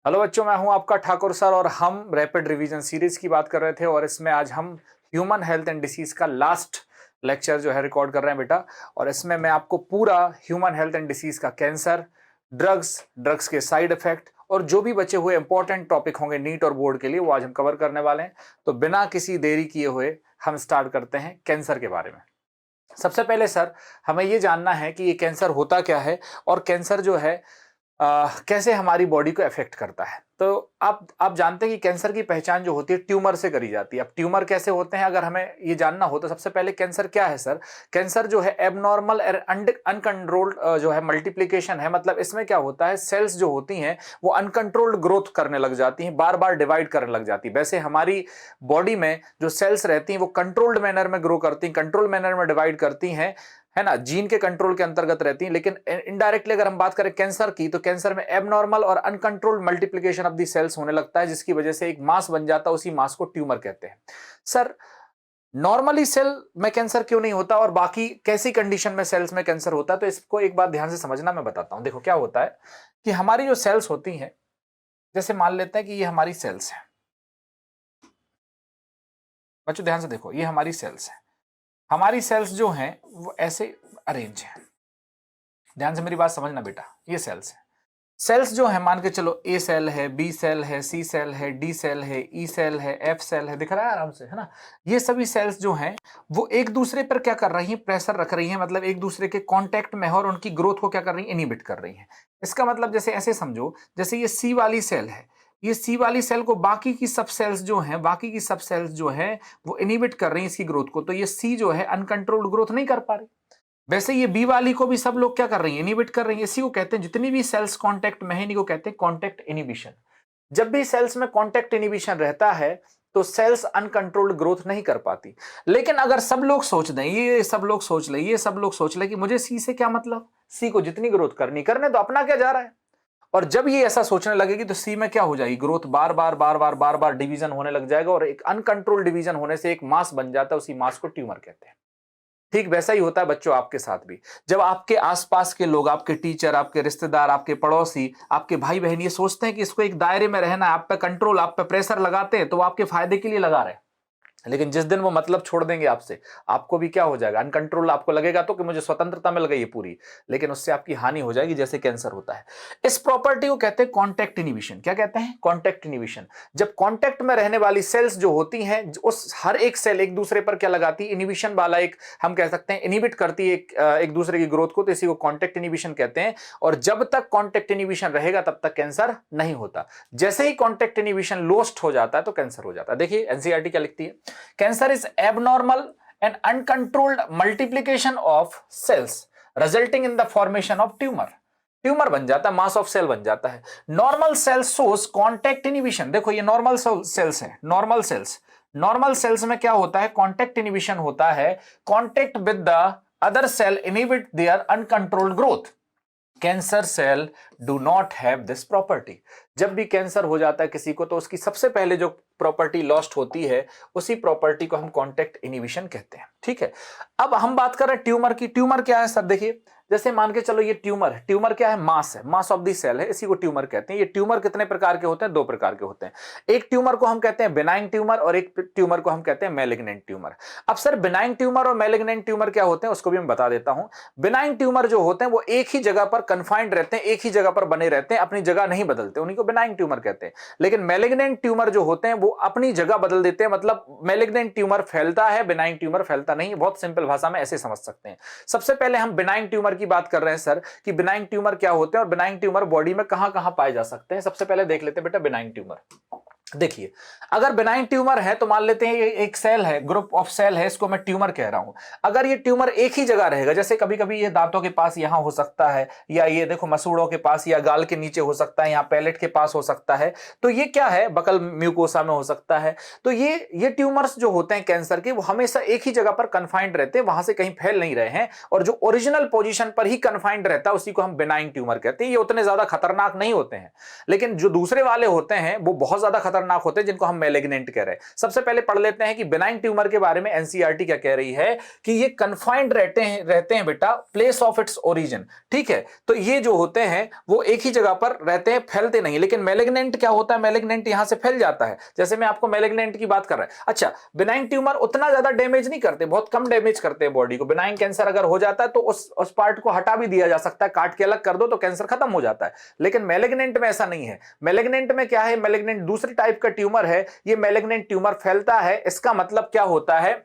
Hello बच्चों, मैं हूं आपका ठाकुर सर और हम रैपिड रिवीजन सीरीज की बात कर रहे थे और इसमें आज हम ह्यूमन हेल्थ एंड डिसीज का लास्ट लेक्चर जो है रिकॉर्ड कर रहे हैं बेटा। और इसमें मैं आपको पूरा ह्यूमन हेल्थ एंड डिसीज का कैंसर, ड्रग्स के साइड इफेक्ट और जो भी बचे हुए इंपॉर्टेंट टॉपिक होंगे नीट और बोर्ड के लिए वो आज हम कवर करने वाले हैं। तो बिना किसी देरी किए हुए हम स्टार्ट करते हैं कैंसर के बारे में। सबसे पहले सर हमें ये जानना है कि ये कैंसर होता क्या है और कैंसर जो है कैसे हमारी बॉडी को अफेक्ट करता है। तो आप जानते हैं कि कैंसर की पहचान जो होती है ट्यूमर से करी जाती है। अब ट्यूमर कैसे होते हैं अगर हमें ये जानना हो तो सबसे पहले कैंसर क्या है सर। कैंसर जो है एबनॉर्मल अनकंट्रोल्ड जो है मल्टीप्लिकेशन है। मतलब इसमें क्या होता है, सेल्स जो होती हैं वो अनकंट्रोल्ड ग्रोथ करने लग जाती हैं, बार बार डिवाइड करने लग जाती है। वैसे हमारी बॉडी में जो सेल्स रहती हैं वो कंट्रोल्ड मैनर में ग्रो करती हैं, कंट्रोल मैनर में डिवाइड करती हैं, है ना, जीन के कंट्रोल के अंतर्गत रहती हैं। लेकिन इनडायरेक्टली अगर हम बात करें कैंसर की तो कैंसर में एबनॉर्मल और uncontrolled multiplication of the cells होने लगता है, जिसकी वजह से एक मास बन जाता है, उसी मास को ट्यूमर कहते हैं। सर नॉर्मली सेल में कैंसर क्यों नहीं होता और बाकी कैसी कंडीशन में सेल्स में कैंसर होता है, तो इसको एक बात ध्यान से समझना, मैं बताता हूं। देखो क्या होता है कि हमारी जो सेल्स होती हैं, जैसे मान लेते हैं कि ये हमारी सेल्स है। बच्चों ध्यान से देखो, ये हमारी सेल्स है। हमारी सेल्स जो हैं वो ऐसे अरेंज है। ध्यान से मेरी बात समझना बेटा, ये सेल्स है। सेल्स जो है मान के चलो ए सेल है, बी सेल है, सी सेल है, डी सेल है, ई सेल है, एफ सेल है, दिख रहा है आराम से, है ना। ये सभी सेल्स जो हैं वो एक दूसरे पर क्या कर रही हैं, प्रेशर रख रही हैं, मतलब एक दूसरे के कांटेक्ट में है और उनकी ग्रोथ को क्या कर रही है, इनहिबिट कर रही हैं। इसका मतलब जैसे ऐसे समझो, जैसे ये सी वाली सेल है, ये सी वाली सेल को बाकी की सब सेल्स जो हैं, बाकी की सब सेल्स जो है वो इनहिबिट कर रही हैं इसकी ग्रोथ को। तो ये सी जो है अनकंट्रोल्ड ग्रोथ नहीं कर पा रही। वैसे ये बी वाली को भी सब लोग क्या कर रही है, इनिबिट कर रही है। इसी को कहते हैं, जितनी भी सेल्स कांटेक्ट में है इन्हीं को कहते हैं कांटेक्ट इनिबिशन। जब भी सेल्स में कांटेक्ट इनिबिशन रहता है तो सेल्स अनकंट्रोल्ड ग्रोथ नहीं कर पाती। लेकिन अगर सब लोग सोच दें, ये सब लोग सोच ले, ये सब लोग सोच ले कि मुझे सी से क्या मतलब, सी को जितनी ग्रोथ करनी करने तो अपना क्या जा रहा है। और जब ये ऐसा सोचने लगेगी तो सी में क्या हो जाएगी, ग्रोथ बार बार बार बार बार बार डिवीजन होने लग जाएगा और एक अनकंट्रोल्ड डिवीजन होने से एक मास बन जाता है, उसी मास को ट्यूमर कहते हैं। ठीक वैसा ही होता है बच्चों आपके साथ भी। जब आपके आसपास के लोग, आपके टीचर, आपके रिश्तेदार, आपके पड़ोसी, आपके भाई बहन ये सोचते हैं कि इसको एक दायरे में रहना है, आप पे कंट्रोल, आप पे प्रेशर लगाते हैं तो वो आपके फायदे के लिए लगा रहे हैं। लेकिन जिस दिन वो मतलब छोड़ देंगे आपसे, आपको भी क्या हो जाएगा, अनकंट्रोल। आपको लगेगा तो कि मुझे स्वतंत्रता मिल गई है पूरी, लेकिन उससे आपकी हानि हो जाएगी, जैसे कैंसर होता है। इस प्रॉपर्टी को कहते हैं कॉन्टैक्ट इनिबिशन। क्या कहते हैं, कॉन्टैक्ट इनिबिशन। जब कॉन्टैक्ट में रहने वाली सेल्स जो होती हैं, उस हर एक सेल एक दूसरे पर क्या लगाती है, इनिबिशन वाला एक, हम कह सकते हैं इनिबिट करती है एक दूसरे की ग्रोथ को, तो इसी को कॉन्टैक्ट इनिबिशन कहते हैं। और जब तक कॉन्टैक्ट इनिबिशन रहेगा तब तक कैंसर नहीं होता। जैसे ही कॉन्टैक्ट इनिबिशन लॉस्ट हो जाता है तो कैंसर हो जाता है। देखिए एनसीईआरटी क्या लिखती है, cancer is abnormal and uncontrolled multiplication of cells resulting in the formation of tumour. Tumour बन जाता है, मास ऑफ सेल बन जाता है। नॉर्मल सेल सोर्स कांटेक्ट इनिबिशन। देखो ये नॉर्मल सेल्स हैं, नॉर्मल सेल्स। नॉर्मल सेल्स में क्या होता है, कांटेक्ट इनिबिशन होता है। Contact with the other cell inhibit their uncontrolled growth. Cancer cell do not have this property. जब भी कैंसर हो जाता है किसी को तो उसकी सबसे पहले जो प्रॉपर्टी लॉस्ट होती है, उसी प्रॉपर्टी को हम कांटेक्ट इनिबिशन कहते हैं। ठीक है, अब हम बात कर रहे हैं ट्यूमर की। ट्यूमर क्या है सर, देखिए जैसे मान के चलो ये ट्यूमर है। ट्यूमर क्या है, मास है, मास ऑफ द सेल है, इसी को ट्यूमर कहते हैं। ये ट्यूमर कितने प्रकार के होते हैं, दो प्रकार के होते हैं। एक ट्यूमर को हम कहते हैं बिनाइन ट्यूमर और एक ट्यूमर को हम कहते हैं मैलिग्नेंट ट्यूमर। अब सर बिनाइन ट्यूमर और मैलिग्नेंट ट्यूमर क्या होते हैं उसको भी मैं बता देता हूं। बिनाइन ट्यूमर जो होते हैं वो एक ही जगह पर कन्फाइंड रहते हैं, एक ही जगह पर बने रहते हैं, अपनी जगह नहीं बदलते, उन्हीं को बिनाइन ट्यूमर कहते हैं। लेकिन मैलिग्नेंट ट्यूमर जो होते हैं वो अपनी जगह बदल देते हैं। मतलब मैलिग्नेंट ट्यूमर फैलता है, बिनाइन ट्यूमर फैलता नहीं। बहुत सिंपल भाषा में ऐसे समझ सकते हैं। सबसे पहले हम बिनाइन ट्यूमर की बात कर रहे हैं सर, कि बिनाइन ट्यूमर क्या होते हैं और बिनाइन ट्यूमर बॉडी में कहां कहां पाए जा सकते हैं। सबसे पहले देख लेते हैं बेटा बिनाइन ट्यूमर। देखिए अगर बिनाइन ट्यूमर है तो मान लेते हैं ये एक सेल है, ग्रुप ऑफ सेल है, इसको मैं ट्यूमर कह रहा हूं। अगर ये ट्यूमर एक ही जगह रहेगा, जैसे कभी कभी ये दांतों के पास यहां हो सकता है, या ये देखो मसूड़ों के पास, या गाल के नीचे हो सकता है, यहां पैलेट के पास हो सकता है, तो ये क्या है, बकल म्यूकोसा में हो सकता है। तो ये ट्यूमर्स जो होते हैं कैंसर के, वो हमेशा एक ही जगह पर कन्फाइंड रहते हैं, वहां से कहीं फैल नहीं रहे हैं, और जो ओरिजिनल पोजीशन पर ही कन्फाइंड रहता है उसी को हम बिनाइन ट्यूमर कहते हैं। ये उतने ज्यादा खतरनाक नहीं होते हैं, लेकिन जो दूसरे वाले होते हैं वो बहुत ज्यादा खतरनाक होते हैं जिनको हम मैलिग्नेंट कह रहे हैं। सबसे पहले पढ़ लेते हैं कि बिनाइन ट्यूमर के बारे में एनसीईआरटी क्या कह रही है कि ये कन्फाइंड रहते हैं बेटा प्लेस ऑफ इट्स ओरिजिन, ठीक है। तो ये जो होते हैं वो एक ही जगह पर रहते हैं, फैलते नहीं। लेकिन मैलिग्नेंट क्या होता है, मैलिग्नेंट यहां से फैल जाता है, जैसे मैं आपको मैलिग्नेंट की बात कर रहा है। अच्छा, बिनाइन ट्यूमर उतना ज्यादा डैमेज नहीं करते, बहुत कम डैमेज करते हैं बॉडी को। बिनाइन कैंसर अगर हो जाता है तो उस पार्ट को हटा भी दिया जा सकता है, काट के अलग कर दो तो कैंसर खत्म हो जाता है। लेकिन मैलिग्नेंट में ऐसा नहीं है। मैलिग्नेंट में क्या है, मैलिग्नेंट दूसरी टाइप का ट्यूमर है। ये मैलिग्नेंट ट्यूमर फैलता है, इसका मतलब क्या होता है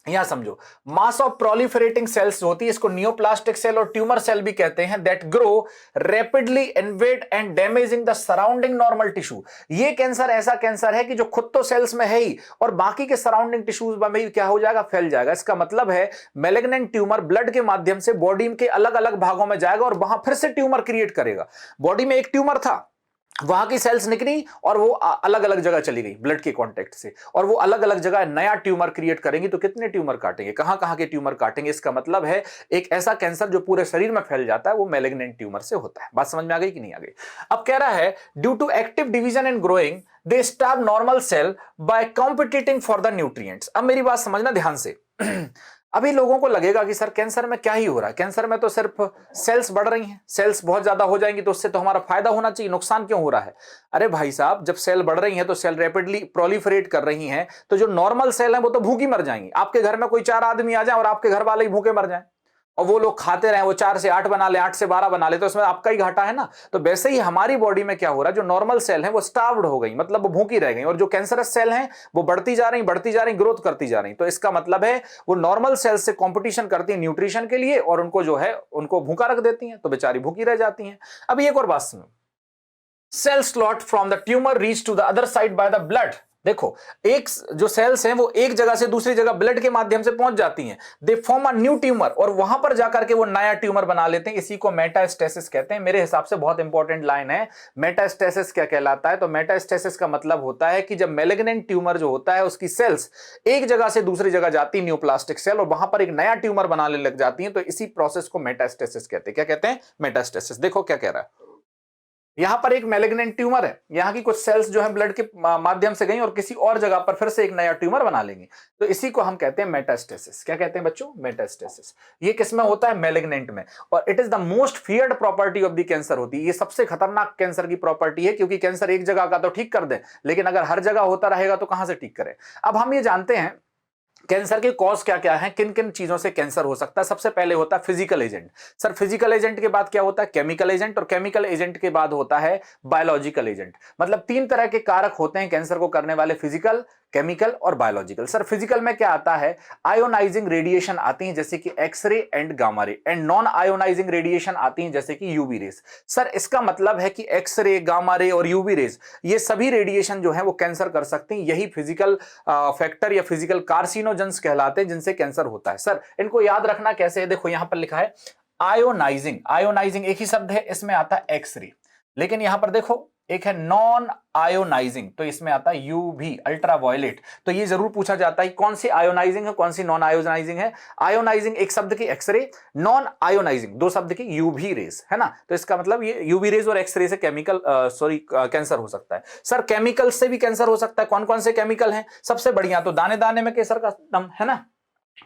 यहां समझो, मास ऑफ प्रोलिफरेटिंग सेल्स होती है, इसको नियोप्लास्टिक सेल और ट्यूमर सेल भी कहते हैं, that grow rapidly invade and damaging the surrounding normal tissue. ये कैंसर ऐसा कैंसर है कि जो खुद तो सेल्स में है ही और बाकी के सराउंडिंग टिश्यूज में भी क्या हो जाएगा, फैल जाएगा। इसका मतलब है मैलिग्नेंट ट्यूमर ब्लड के माध्यम से बॉडी के अलग अलग भागों में जाएगा और वहां फिर से ट्यूमर क्रिएट करेगा। बॉडी में एक ट्यूमर था, वहां की सेल्स निकली और वो अलग अलग जगह चली गई ब्लड के कांटेक्ट से, और वो अलग अलग जगह नया ट्यूमर क्रिएट करेंगी। तो कितने ट्यूमर काटेंगे, कहां कहां के ट्यूमर काटेंगे। इसका मतलब है एक ऐसा कैंसर जो पूरे शरीर में फैल जाता है वो मैलिग्नेंट ट्यूमर से होता है। बात समझ में आ गई कि नहीं आ गई। अब कह रहा है due to active division and growing they starve normal cell by competing for the nutrients. अब मेरी बात समझना ध्यान से। अभी लोगों को लगेगा कि सर कैंसर में क्या ही हो रहा है, कैंसर में तो सिर्फ सेल्स बढ़ रही हैं, सेल्स बहुत ज्यादा हो जाएंगी तो उससे तो हमारा फायदा होना चाहिए, नुकसान क्यों हो रहा है। अरे भाई साहब, जब सेल बढ़ रही हैं तो सेल रैपिडली प्रोलिफरेट कर रही हैं, तो जो नॉर्मल सेल हैं वो तो भूखी मर जाएंगी। आपके घर में कोई 4 आदमी आ जाए और आपके घर वाले ही भूखे मर जाएं और वो लोग खाते रहे, वो 4 से 8 बना ले, 8 से 12 बना ले, तो इसमें आपका ही घाटा है ना। तो वैसे ही हमारी बॉडी में क्या हो रहा है, जो नॉर्मल सेल है वो स्टार्व्ड हो गई, मतलब वो भूखी रह गई, और जो कैंसरस सेल हैं वो बढ़ती जा रही ग्रोथ करती जा रही। तो इसका मतलब है वो नॉर्मल सेल से कंपटीशन करती है न्यूट्रिशन के लिए और उनको जो है उनको भूखा रख देती हैं, तो बेचारी भूखी रह जाती हैं। अब एक और बात सुनो, cell sloughed from the tumour reach to the other side by the blood. देखो, एक जो सेल्स हैं वो एक जगह से दूसरी जगह ब्लड के माध्यम से पहुंच जाती हैं, they form a new tumour, और वहां पर जाकर के वो नया ट्यूमर बना लेते हैं। इसी को मेटास्टेसिस कहते हैं। मेरे हिसाब से बहुत इंपॉर्टेंट लाइन है। मेटास्टेसिस क्या कहलाता है, तो मेटास्टेसिस का मतलब होता है कि जब मैलिग्नेंट ट्यूमर जो होता है उसकी सेल्स एक जगह से दूसरी जगह जाती है, न्यूप्लास्टिक सेल, और वहां पर एक नया ट्यूमर बनाने लग जाती है, तो इसी प्रोसेस को मेटास्टेसिस कहते हैं। क्या कहते हैं, मेटास्टेसिस। देखो क्या कह रहा है, यहां पर एक मैलिग्नेंट ट्यूमर है, यहां की कुछ सेल्स जो है ब्लड के माध्यम से गई और किसी और जगह पर फिर से एक नया ट्यूमर बना लेंगे, तो इसी को हम कहते हैं मेटास्टेसिस। क्या कहते हैं बच्चों, मेटास्टेसिस। ये किसमें होता है, मैलिग्नेंट में, और it is the most feared property of the cancer होती है। ये सबसे खतरनाक कैंसर की प्रॉपर्टी है, क्योंकि कैंसर एक जगह का तो ठीक कर दे, लेकिन अगर हर जगह होता रहेगा तो कहां से ठीक करें। अब हम ये जानते हैं कैंसर के कॉज क्या क्या है, किन किन चीजों से कैंसर हो सकता है। सबसे पहले होता है physical agent. Sir physical agent के बाद क्या होता है, केमिकल एजेंट, और केमिकल एजेंट के बाद होता है बायोलॉजिकल एजेंट। मतलब 3 तरह के कारक होते हैं कैंसर को करने वाले, फिजिकल, केमिकल और बायोलॉजिकल। सर फिजिकल में क्या आता है, आयोनाइजिंग रेडिएशन आती है जैसे कि X-ray and gamma ray, and non ionising radiation आती है जैसे कि यूवी रेस। सर इसका मतलब है कि एक्सरे, गामा रे और यूवी रेस, ये सभी रेडिएशन जो है वो कैंसर कर सकती हैं। यही फिजिकल फैक्टर या फिजिकल कार्सिनोजेंस कहलाते हैं जिनसे कैंसर होता है। सर इनको याद रखना कैसे है, देखो यहां पर लिखा है आयोनाइजिंग। आयोनाइजिंग एक ही शब्द है, इसमें आता है एक्सरे, लेकिन यहां पर देखो एक है नॉन आयोनाइजिंग, तो इसमें आता है यूवी, अल्ट्रावायलेट। तो ये जरूर पूछा जाता है कौन सी आयोनाइजिंग है, कौन सी नॉन आयोनाइजिंग है। आयोनाइजिंग एक शब्द की एक्सरे, नॉन आयोनाइजिंग 2 शब्द की यूवी रेस, है ना। तो इसका मतलब ये यूवी रेस और एक्सरे से केमिकल कैंसर हो सकता है। सर केमिकल से भी कैंसर हो सकता है, कौन कौन से केमिकल हैं, सबसे बढ़िया तो दाने दाने में केसर का दम, है ना।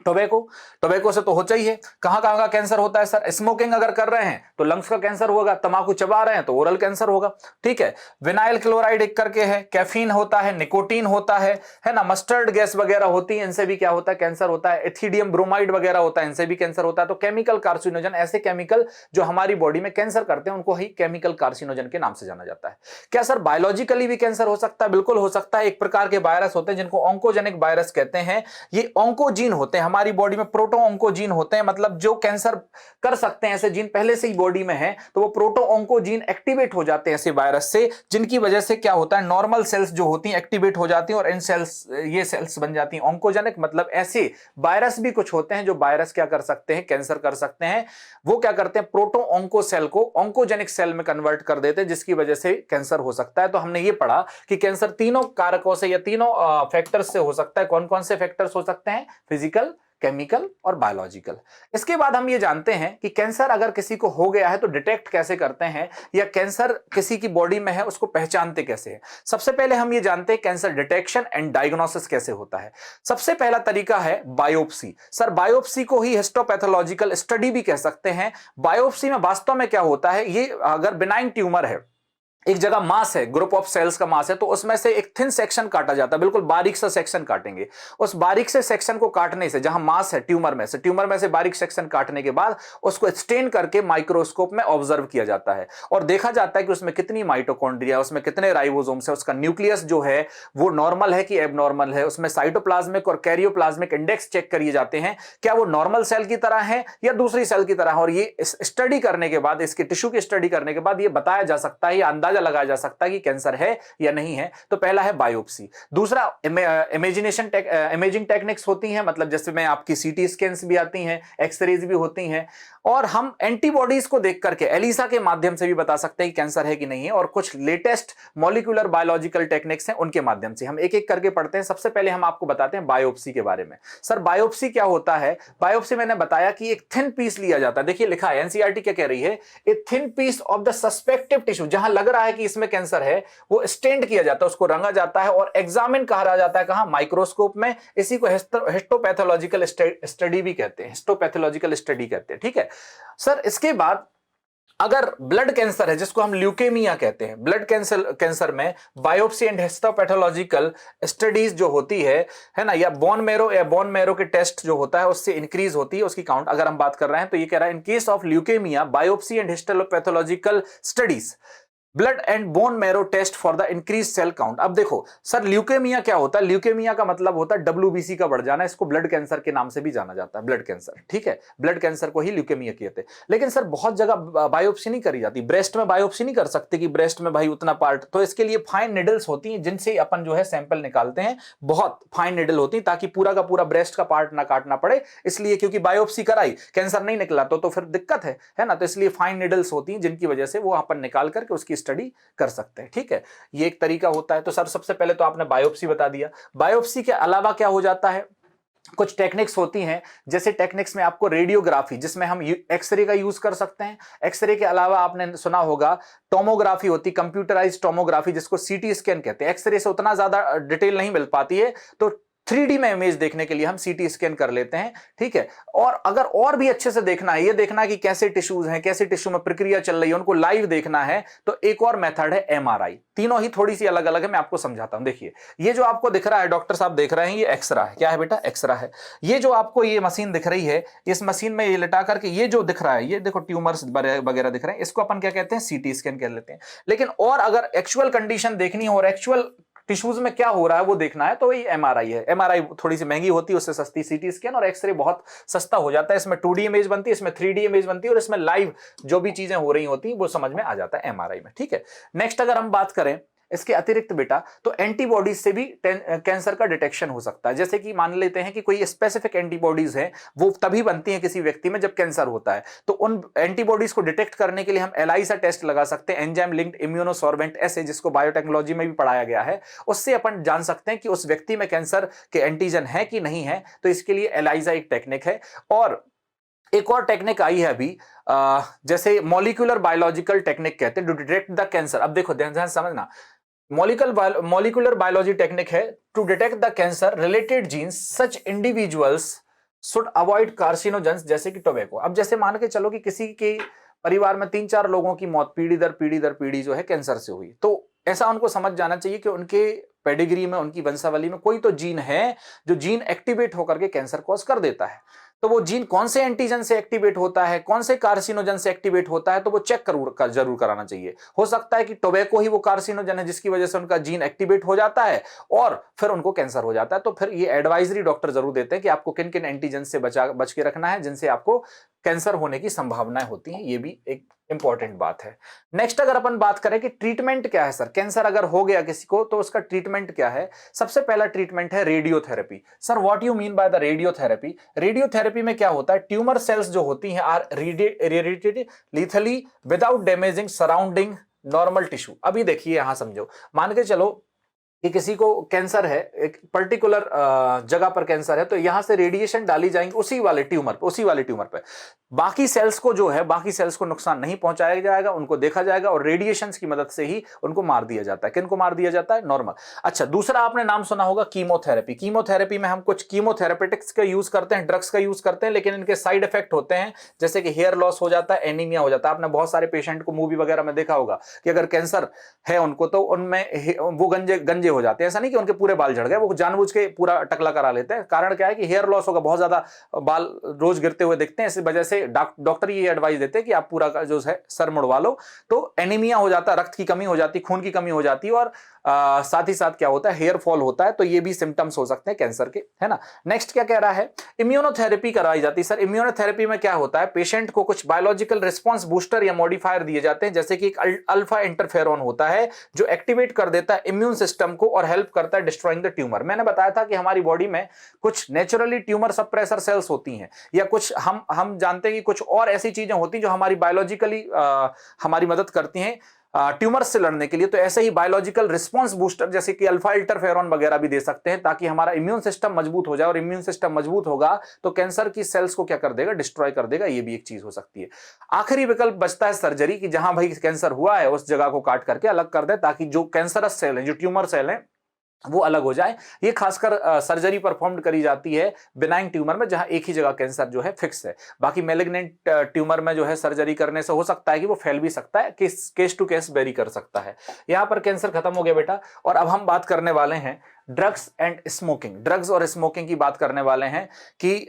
टोबैको से तो होता ही है। कहां कहां का कैंसर होता है सर, स्मोकिंग अगर कर रहे हैं तो लंग्स का कैंसर होगा, तंबाकू चबा रहे हैं तो ओरल कैंसर होगा, ठीक है। विनाइल क्लोराइड एक करके है, कैफीन होता है, निकोटीन होता है ना, मस्टर्ड गैस वगैरह होती है, इनसे भी क्या होता है, कैंसर होता है। एथिडियम ब्रोमाइड वगैरह होता है, इनसे भी कैंसर होता है। तो केमिकल कार्सिनोजन, ऐसे केमिकल जो हमारी बॉडी में कैंसर करते हैं उनको ही केमिकल कार्सिनोजन के नाम से जाना जाता है। क्या सर बायोलॉजिकली भी कैंसर हो सकता है, बिल्कुल हो सकता है। एक प्रकार के वायरस होते हैं जिनको ऑन्कोजेनिक वायरस कहते हैं। ये ऑन्कोजीन होते हैं, हमारी बॉडी में प्रोटो ऑन्कोजीन होते हैं, मतलब जो कैंसर कर सकते हैं ऐसे जीन पहले से ही बॉडी में है, तो वो प्रोटो ऑन्कोजीन एक्टिवेट हो जाते हैं ऐसे वायरस से, जिनकी वजह से क्या होता है, नॉर्मल सेल्स जो होती हैं एक्टिवेट हो जाती हैं और इन सेल्स, ये सेल्स बन जाती हैं ऑन्कोजेनिक। मतलब ऐसे वायरस भी कुछ होते हैं जो वायरस क्या कर सकते हैं, कैंसर कर सकते हैं। वो क्या करते हैं, प्रोटो ऑन्को सेल को ऑन्कोजेनिक सेल में कन्वर्ट कर देते हैं, जिसकी वजह से कैंसर हो सकता है। तो हमने ये पढ़ा कि कैंसर तीनों कारकों से या तीनों फैक्टर्स से हो सकता है। कौन कौन से फैक्टर्स हो सकते हैं, फिजिकल, केमिकल और बायोलॉजिकल। इसके बाद हम ये जानते हैं कि कैंसर अगर किसी को हो गया है तो डिटेक्ट कैसे करते हैं, या कैंसर किसी की बॉडी में है उसको पहचानते कैसे हैं। सबसे पहले हम ये जानते हैं कैंसर डिटेक्शन एंड डायग्नोसिस कैसे होता है। सबसे पहला तरीका है बायोप्सी। सर बायोप्सी को ही हिस्टोपैथोलॉजिकल स्टडी भी कह सकते हैं। बायोप्सी में वास्तव में क्या होता है, ये अगर बिनाइन ट्यूमर है, एक जगह मास है, ग्रुप ऑफ सेल्स का मास है, तो उसमें से एक थिन सेक्शन काटा जाता है, बिल्कुल बारीक सा सेक्शन काटेंगे। उस बारीक से सेक्शन को काटने से, जहां मास है ट्यूमर में से बारीक सेक्शन काटने के बाद उसको स्टेन करके माइक्रोस्कोप में ऑब्जर्व किया जाता है और देखा जाता है कि उसमें कितनी माइटोकॉन्ड्रिया, उसमें कितने राइबोसोम्स है, उसका न्यूक्लियस जो है वो नॉर्मल है कि एबनॉर्मल है, उसमें साइटोप्लाज्मिक और कैरियोप्लाज्मिक इंडेक्स चेक किए जाते हैं, क्या वो नॉर्मल सेल की तरह है या दूसरी सेल की तरह है। और ये स्टडी करने के बाद, इसके टिश्यू की स्टडी करने के बाद ये बताया जा सकता है, अंदाजा लगाया जा सकता है कि कैंसर है या नहीं है। तो पहला है बायोप्सी। दूसरा इमेजिंग टेक्निक्स होती हैं, मतलब जैसे में आपकी सीटी स्कैन्स भी आती हैं, एक्सरेज भी होती हैं, और हम एंटीबॉडीज को देख करके एलिसा के माध्यम से भी बता सकते हैं कि कैंसर है कि नहीं है। और कुछ लेटेस्ट मॉलिक्यूलर बायोलॉजिकल टेक्निक्स हैं, उनके माध्यम से हम एक एक करके पढ़ते हैं। सबसे पहले हम आपको बताते हैं बायोप्सी के बारे में। सर बायोप्सी क्या होता है? बायोप्सी मैंने बताया कि एक थिन पीस लिया जाता है। देखिए लिखा है, एनसीईआरटी क्या कह रही है, a thin piece of the suspected tissue, जहां लग रहा है कि इसमें कैंसर है, वो स्टेंड किया जाता है, उसको रंगा जाता है और एग्जामिन कहा जाता है, कहां? माइक्रोस्कोप में। इसी को हिस्टोपैथोलॉजिकल स्टडी भी कहते हैं, हिस्टोपैथोलॉजिकल स्टडी कहते हैं, ठीक है सर। इसके बाद अगर ब्लड कैंसर है, जिसको हम ल्यूकेमिया कहते हैं, ब्लड कैंसर में बायोप्सी एंड हिस्टोपैथोलॉजिकल स्टडीज जो होती है ना, या बोन मैरो के टेस्ट जो होता है उससे इंक्रीज होती है उसकी काउंट। अगर हम बात कर रहे हैं तो ये कह रहा है in case of leukaemia biopsy and histopathological studies blood and bone marrow test for the increase cell count. अब देखो सर ल्यूकेमिया क्या होता है? ल्यूकेमिया का मतलब होता है WBC का बढ़ जाना, इसको ब्लड कैंसर के नाम से भी जाना जाता है, ब्लड कैंसर, ठीक है। ब्लड कैंसर को ही ल्यूकेमिया कहते हैं। लेकिन सर बहुत जगह बायोप्सी नहीं करी जाती, ब्रेस्ट में बायोप्सी नहीं कर सकते कि ब्रेस्ट में भाई उतना पार्ट, तो इसके लिए फाइन निडल्स होती हैं जिनसे अपन जो है सैंपल निकालते हैं, बहुत फाइन निडल होती है ताकि पूरा का पूरा ब्रेस्ट का पार्ट ना काटना पड़े। इसलिए क्योंकि बायोप्सी कराई, कैंसर नहीं निकला तो फिर दिक्कत है ना, तो इसलिए फाइन निडल्स होती हैं जिनकी वजह से वो अपन निकाल करके उसकी स्टडी कर सकते हैं, ठीक है। ये एक तरीका होता है। तो सर सबसे पहले तो आपने बायोप्सी बता दिया। बायोप्सी के अलावा क्या हो जाता है? कुछ टेक्निक्स होती हैं, जैसे टेक्निक्स में आपको रेडियोग्राफी, जिसमें हम एक्सरे का यूज कर सकते हैं। एक्सरे के अलावा आपने सुना होगा टोमोग्राफी होती, कंप्यूटराइज्ड टोमोग्राफी, जिसको सीटी स्कैन कहते हैं। एक्सरे से उतना ज्यादा डिटेल नहीं मिल पाती है, तो 3D में इमेज देखने के लिए हम सीटी स्कैन कर लेते हैं, ठीक है। और अगर और भी अच्छे से देखना है, ये देखना है कि कैसे टिश्यूज हैं, कैसे टिश्यू में प्रक्रिया चल रही है, उनको लाइव देखना है, तो एक और मेथड है MRI। तीनों ही थोड़ी सी अलग अलग है, मैं आपको समझाता हूं। देखिए ये जो आपको दिख रहा है, डॉक्टर साहब देख रहे हैं, ये एक्सरा है। क्या है बेटा? एक्सरा है। ये जो आपको ये मशीन दिख रही है, इस मशीन में ये लिटा करके ये जो दिख रहा है, ये देखो ट्यूमर्स वगैरह दिख रहे हैं, इसको अपन क्या कहते हैं? सीटी स्कैन कह लेते हैं। लेकिन और अगर एक्चुअल कंडीशन देखनी हो और एक्चुअल टिश्यूज में क्या हो रहा है वो देखना है, तो वही MRI है। MRI थोड़ी सी महंगी होती है, उससे सस्ती सीटी स्कैन, और एक्सरे बहुत सस्ता हो जाता है। इसमें 2D इमेज बनती है, इसमें 3D इमेज बनती है, और इसमें लाइव जो भी चीजें हो रही होती हैं वो समझ में आ जाता है MRI में, ठीक है। नेक्स्ट अगर हम बात करें इसके अतिरिक्त बेटा, तो एंटीबॉडीज से भी कैंसर का डिटेक्शन हो सकता है। जैसे कि मान लेते हैं कि कोई स्पेसिफिक एंटीबॉडीज है, वो तभी बनती है किसी व्यक्ति में जब कैंसर होता है, तो उन एंटीबॉडीज को डिटेक्ट करने के लिए हम एलाइसा टेस्ट लगा सकते हैं, एंजाइम लिंक्ड इम्यूनोसॉर्बेंट एसे, जिसको बायोटेक्नोलॉजी में भी पढ़ाया गया है। उससे अपन जान सकते हैं कि उस व्यक्ति में कैंसर के एंटीजन है कि नहीं है। तो इसके लिए एलाइसा एक टेक्निक है। और एक और टेक्निक आई है अभी, जैसे मॉलिक्यूलर बायोलॉजिकल टेक्निक कहते हैं, टू डिटेक्ट द कैंसर। अब देखो ध्यान समझना, मॉलिक्यूलर बायोलॉजी टेक्निक है to detect the cancer related genes, such individuals should avoid carcinogens, जैसे कि टोबैको। अब जैसे मान के चलो कि किसी के परिवार में 3-4 लोगों की मौत पीढ़ी दर पीढ़ी जो है कैंसर से हुई, तो ऐसा उनको समझ जाना चाहिए कि उनके पेडिग्री में, उनकी वंशावली में कोई तो जीन है जो जीन एक्टिवेट होकर के कैंसर कॉज कर देता है। तो वो जीन कौन से एंटीजन से एक्टिवेट होता है, कौन से कार्सिनोजन से एक्टिवेट होता है, तो वो चेक जरूर कराना चाहिए। हो सकता है कि टोबैको ही वो कार्सिनोजन है जिसकी वजह से उनका जीन एक्टिवेट हो जाता है और फिर उनको कैंसर हो जाता है। तो फिर ये एडवाइजरी डॉक्टर जरूर देते हैं कि आपको किन किन एंटीजन से बच के रखना है, जिनसे आपको कैंसर होने की संभावनाएं होती हैं। ये भी एक इंपॉर्टेंट बात है। नेक्स्ट अगर अपन बात करें कि ट्रीटमेंट क्या है सर, कैंसर अगर हो गया किसी को तो उसका ट्रीटमेंट क्या है? सबसे पहला ट्रीटमेंट है radiotherapy. Sir what you mean by the radiotherapy? Radiotherapy में क्या होता है, ट्यूमर सेल्स जो होती हैं are radiated lethally without damaging surrounding normal tissue. अभी देखिए यहां समझो, मान के चलो कि किसी को कैंसर है, एक पर्टिकुलर जगह पर कैंसर है, तो यहां से रेडिएशन डाली जाएंगी उसी वाले ट्यूमर पे। बाकी सेल्स को जो है, बाकी सेल्स को नुकसान नहीं पहुंचाया जाएगा, उनको देखा जाएगा और रेडिएशंस की मदद से ही उनको मार दिया जाता है। किनको मार दिया जाता है? नॉर्मल। अच्छा, दूसरा आपने नाम सुना होगा कीमोथेरेपी। कीमोथेरेपी में हम कुछ कीमोथेरेपेटिक्स का यूज करते हैं, ड्रग्स का यूज करते हैं, लेकिन इनके साइड इफेक्ट होते हैं, जैसे कि हेयर लॉस हो जाता है, एनीमिया हो जाता है। आपने बहुत सारे पेशेंट को मूवी वगैरह में देखा होगा कि अगर कैंसर है उनको, तो उनमें वो गंजे गंजे हो जाते हैं। ऐसा नहीं कि उनके पूरे बाल झड़ गए, वो जानबूझ के पूरा टकला करा लेते हैं। कारण क्या है कि हेयर लॉस होगा, बहुत ज्यादा बाल रोज गिरते हुए दिखते हैं, इस वजह से डॉक्टर ये एडवाइस देते हैं कि आप पूरा जो है सर मुड़वा लो। तो एनीमिया हो जाता है, रक्त की कमी हो जाती है, खून की कमी हो जाती है, और साथ ही साथ क्या होता है, हेयर फॉल होता है। तो ये भी सिम्टम्स हो सकते हैं कैंसर के, है ना। नेक्स्ट क्या कह रहा है, इम्यूनोथेरेपी कराई जाती है। सर इम्यूनोथेरेपी में क्या होता है, पेशेंट को कुछ बायोलॉजिकल रिस्पॉन्स बूस्टर या मॉडिफायर दिए जाते हैं, जैसे कि एक अल्फा इंटरफेरॉन होता है जो एक्टिवेट कर देता है इम्यून सिस्टम को और हेल्प करता है डिस्ट्रॉइंग द ट्यूमर। मैंने बताया था कि हमारी बॉडी में कुछ नेचुरली ट्यूमर सप्रेसर सेल्स होती हैं, या कुछ हम जानते हैं कि कुछ और ऐसी चीजें होती हैं जो हमारी बायोलॉजिकली हमारी मदद करती हैं ट्यूमर से लड़ने के लिए। तो ऐसे ही बायोलॉजिकल रिस्पांस बूस्टर जैसे कि अल्फा इंटरफेरॉन वगैरह भी दे सकते हैं, ताकि हमारा इम्यून सिस्टम मजबूत हो जाए, और इम्यून सिस्टम मजबूत होगा तो कैंसर की सेल्स को क्या कर देगा, डिस्ट्रॉय कर देगा। ये भी एक चीज हो सकती है। आखिरी विकल्प बचता है सर्जरी की, जहां भाई कैंसर हुआ है उस जगह को काट करके अलग कर दे, ताकि जो कैंसरस सेल है, जो ट्यूमर सेल है, वो अलग हो जाए। ये खासकर सर्जरी परफॉर्म करी जाती है बिनाइन ट्यूमर में, जहां एक ही जगह कैंसर जो है फिक्स है। बाकी मैलिग्नेंट ट्यूमर में जो है सर्जरी करने से हो सकता है कि वो फैल भी सकता है, केस टू केस वेरी कर सकता है। यहां पर कैंसर खत्म हो गया बेटा, और अब हम बात करने वाले हैं ड्रग्स एंड स्मोकिंग। ड्रग्स और स्मोकिंग की बात करने वाले हैं कि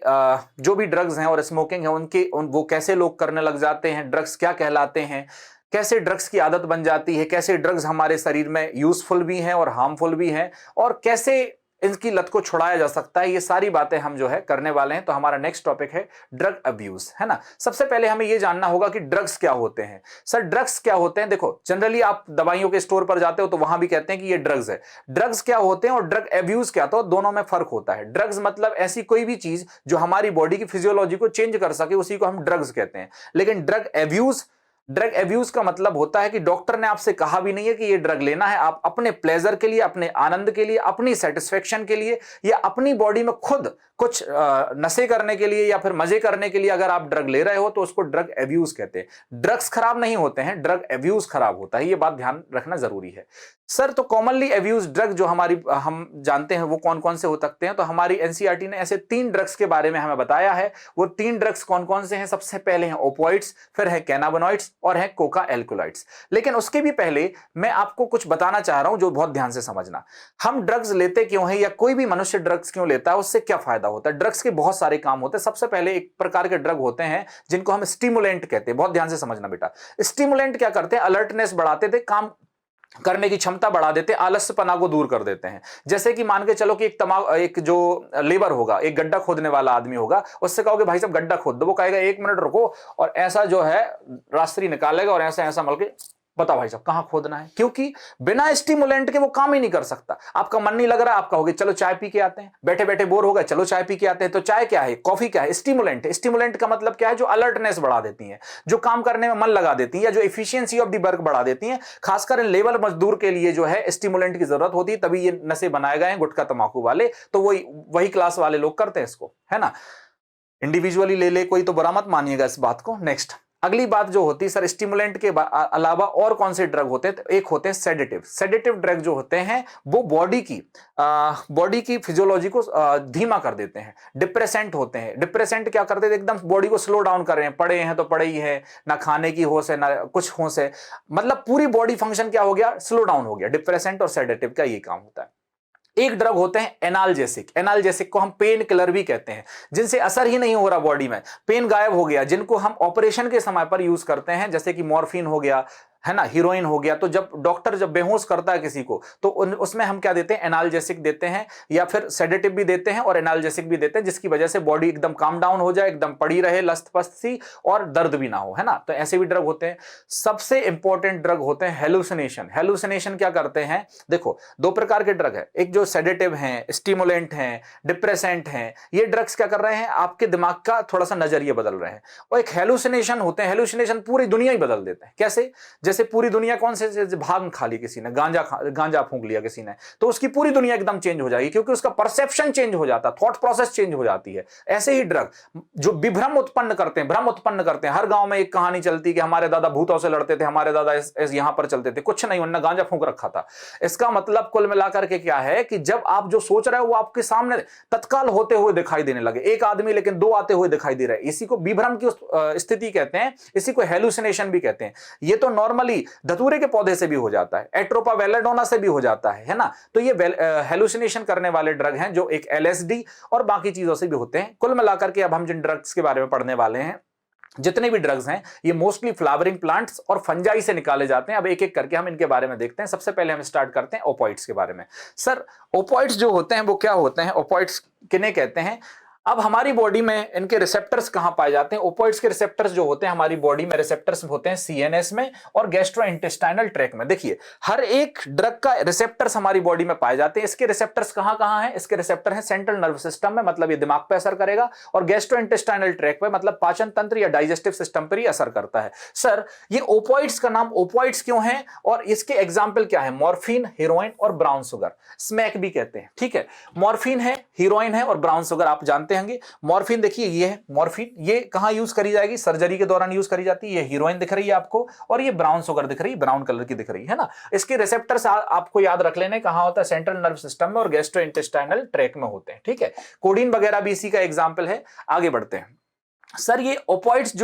जो भी ड्रग्स हैं और स्मोकिंग है वो कैसे लोग करने लग जाते हैं, ड्रग्स क्या कहलाते हैं, कैसे ड्रग्स की आदत बन जाती है, कैसे ड्रग्स हमारे शरीर में यूजफुल भी हैं और हार्मफुल भी हैं, और कैसे इनकी लत को छुड़ाया जा सकता है। ये सारी बातें हम जो है करने वाले हैं। तो हमारा नेक्स्ट टॉपिक है ड्रग अब्यूज, है ना। सबसे पहले हमें ये जानना होगा कि ड्रग्स क्या होते हैं। सर ड्रग्स क्या होते हैं? देखो, जनरली आप दवाइयों के स्टोर पर जाते हो तो वहां भी कहते हैं कि ये ड्रग्स है। ड्रग्स क्या होते हैं और ड्रग अब्यूज क्या, तो दोनों में फर्क होता है। ड्रग्स मतलब ऐसी कोई भी चीज जो हमारी बॉडी की फिजियोलॉजी को चेंज कर सके, उसी को हम ड्रग्स कहते हैं। लेकिन ड्रग अब्यूज का मतलब होता है कि डॉक्टर ने आपसे कहा भी नहीं है कि ये ड्रग लेना है, आप अपने प्लेजर के लिए, अपने आनंद के लिए, अपनी सेटिस्फेक्शन के लिए, या अपनी बॉडी में खुद कुछ नशे करने के लिए या फिर मजे करने के लिए अगर आप ड्रग ले रहे हो तो उसको ड्रग अब्यूज कहते हैं। ड्रग्स खराब नहीं होते हैं, ड्रग अब्यूज खराब होता है, ये बात ध्यान रखना जरूरी है। सर तो कॉमनली अब्यूज ड्रग जो हम जानते हैं वो कौन कौन से हो सकते हैं, तो हमारी एनसीईआरटी ने ऐसे 3 ड्रग्स के बारे में हमें बताया है। वो 3 ड्रग्स कौन कौन से हैं? सबसे पहले हैं ओपियोइड्स, फिर है कैनाबिनॉइड्स और है कोका एल्कोलाइड्स। लेकिन उसके भी पहले मैं आपको कुछ बताना चाह रहा हूं जो बहुत ध्यान से समझना। हम ड्रग्स लेते क्यों हैं, या कोई भी मनुष्य ड्रग्स क्यों लेता है, उससे क्या फायदा होता है? ड्रग्स के बहुत सारे काम होते हैं। सबसे पहले एक प्रकार के ड्रग होते हैं जिनको हम स्टिमुलेंट कहते हैं। बहुत ध्यान से समझना बेटा। स्टिमुलेंट क्या करते हैं? अलर्टनेस बढ़ाते थे, काम करने की क्षमता बढ़ा देते हैं, आलस्यपना को दूर कर देते हैं। जैसे कि मान के चलो कि एक जो लेबर होगा, एक गड्ढा खोदने वाला आदमी होगा, उससे कहोगे भाई साहब गड्ढा खोद दो, वो कहेगा 1 मिनट रुको, और ऐसा जो है रास्त्री निकालेगा और ऐसा ऐसा मल के, बताओ भाई साहब कहां खोदना है, क्योंकि बिना स्टिमुलेंट के वो काम ही नहीं कर सकता। आपका मन नहीं लग रहा, आप कहोगे चलो चाय पी के आते हैं, बैठे बैठे बोर हो गए, चलो चाय पी के आते हैं। तो चाय क्या है, कॉफी क्या है? स्टिमुलेंट है। स्टिमुलेंट का मतलब क्या है? जो अलर्टनेस बढ़ा देती है, जो काम करने में मन लगा देती है, या जो इफिशियंसी ऑफ द वर्क बढ़ा देती है। खासकर लेबर मजदूर के लिए जो है स्टिमुलेंट की जरूरत होती है, तभी ये नशे बनाए गए हैं गुटखा तंबाकू वाले। तो वही क्लास वाले लोग करते हैं इसको, है ना। इंडिविजुअली ले कोई तो बुरा मत मानिएगा इस बात को। नेक्स्ट अगली बात जो होती है, सर स्टिमुलेंट के अलावा और कौन से ड्रग होते हैं? तो एक होते हैं सेडेटिव। सेडेटिव ड्रग जो होते हैं वो बॉडी की फिजियोलॉजी को धीमा कर देते हैं। डिप्रेसेंट होते हैं। डिप्रेसेंट क्या करते हैं? एकदम बॉडी को स्लो डाउन कर रहे हैं, पड़े हैं तो पड़े ही है, ना खाने की होश है ना कुछ होश है, मतलब पूरी बॉडी फंक्शन क्या हो गया, स्लो डाउन हो गया। डिप्रेसेंट और सेडेटिव का ये काम होता है। एक ड्रग होते हैं एनाल्जेसिक। एनाल्जेसिक को हम पेन किलर भी कहते हैं, जिनसे असर ही नहीं हो रहा बॉडी में, पेन गायब हो गया, जिनको हम ऑपरेशन के समय पर यूज करते हैं, जैसे कि मॉर्फिन हो गया, है ना, हीरोइन हो गया। तो जब डॉक्टर बेहोश करता है किसी को तो उसमें हम क्या देते हैं? एनाल्जेसिक देते हैं, या फिर सेडेटिव भी देते हैं और एनाल्जेसिक भी देते हैं, जिसकी वजह से बॉडी एकदम काम डाउन हो जाए, एकदम पड़ी रहे लस्त पस्त सी, और दर्द भी ना हो, है ना। तो ऐसे भी ड्रग होते हैं। सबसे इंपॉर्टेंट ड्रग होते हैं हेलुसिनेशन। हेलुसिनेशन क्या करते हैं? देखो 2 प्रकार के ड्रग है, एक जो सेडेटिव हैं, स्टिमुलेंट हैं, डिप्रेसेंट हैं। ये ड्रग्स क्या कर रहे हैं? आपके दिमाग का थोड़ा सा नजरिया बदल रहे हैं। और एक हेलुसिनेशन होते हैं, हेलुसिनेशन पूरी दुनिया ही बदल देते हैं। कैसे? जैसे पूरी दुनिया कौन से भांग खा ली किसी ने, गांजा फूंक लिया किसी ने, तो उसकी पूरी दुनिया एकदम चेंज हो जाएगी, क्योंकि उसका परसेप्शन चेंज हो जाता है, थॉट प्रोसेस चेंज हो जाती है। ऐसे ही ड्रग जो विभ्रम उत्पन्न करते हैं, भ्रम उत्पन्न करते हैं। हर गांव में एक कहानी चलती कि हमारे दादा भूतों से लड़ते थे, हमारे दादा यहां पर चलते थे, कुछ नहीं, उन्होंने गांजा फूंक रखा था। इसका मतलब कुल मिलाकर के क्या है कि जब आप जो सोच रहे हो वो आपके सामने तत्काल होते हुए दिखाई देने लगे, एक आदमी लेकिन दो आते हुए दिखाई दे रहा है, इसी को विभ्रम की स्थिति कहते हैं, इसी को हेलुसिनेशन भी कहते हैं। ये तो नॉर्मली धतूरे के पौधे से भी हो जाता है, एट्रोपा वेलेडोना से भी हो जाता है ना। तो ये हेलुसिनेशन करने वाले ड्रग हैं जो एक एलएसडी और बाकी चीजों से भी होते हैं। कुल मिलाकर के अब हम जिन ड्रग्स के बारे में पढ़ने वाले हैं, जितने भी ड्रग्स हैं, ये मोस्टली फ्लावरिंग प्लांट्स और फंजाई से निकाले जाते हैं। अब एक एक करके हम इनके बारे में देखते हैं। सबसे पहले हम स्टार्ट करते हैं ओपियोइड्स के बारे में। सर ओपियोइड्स जो होते हैं वो क्या होते हैं, ओपियोइड्स किन्हें कहते हैं? अब हमारी बॉडी में इनके रिसेप्टर्स कहां पाए जाते हैं? ओपियोइड्स के रिसेप्टर्स जो होते हैं हमारी बॉडी में, रिसेप्टर्स होते हैं सीएनएस में और गैस्ट्रोइंटेस्टाइनल ट्रैक्ट में। देखिए हर एक ड्रग का रिसेप्टर्स हमारी बॉडी में पाए जाते हैं। इसके रिसेप्टर्स कहां कहां हैं? इसके रिसेप्टर हैं सेंट्रल नर्व सिस्टम में, मतलब ये दिमाग पे असर करेगा, और गैस्ट्रोइंटेस्टाइनल ट्रैक्ट पे, मतलब पाचन तंत्र या डाइजेस्टिव सिस्टम पर ही असर करता है। सर ये ओपियोइड्स का नाम ओपियोइड्स क्यों है और इसके एग्जाम्पल क्या है? मॉर्फिन, हीरोइन और ब्राउन शुगर, स्मैक भी कहते हैं। ठीक है, मॉर्फिन है, हीरोइन है और ब्राउन शुगर आप जानते होंगे। मॉर्फिन देखिए ये है मॉर्फिन, ये कहां यूज करी जाएगी? सर्जरी के दौरान यूज करी जाती है। ये हीरोइन दिख रही है आपको, और ये ब्राउन शुगर दिख रही है, ब्राउन कलर की दिख रही है ना। इसके रिसेप्टर्स आपको याद रख लेने कहां होता है? सेंट्रल नर्व सिस्टम में और गैस्ट्रोइंटेस्टाइनल ट्रैक्ट में होते हैं। ठीक है, कोडीन वगैरह भी इसी का एग्जाम्पल है। आगे बढ़ते हैं। सर ये ओपियोइड्स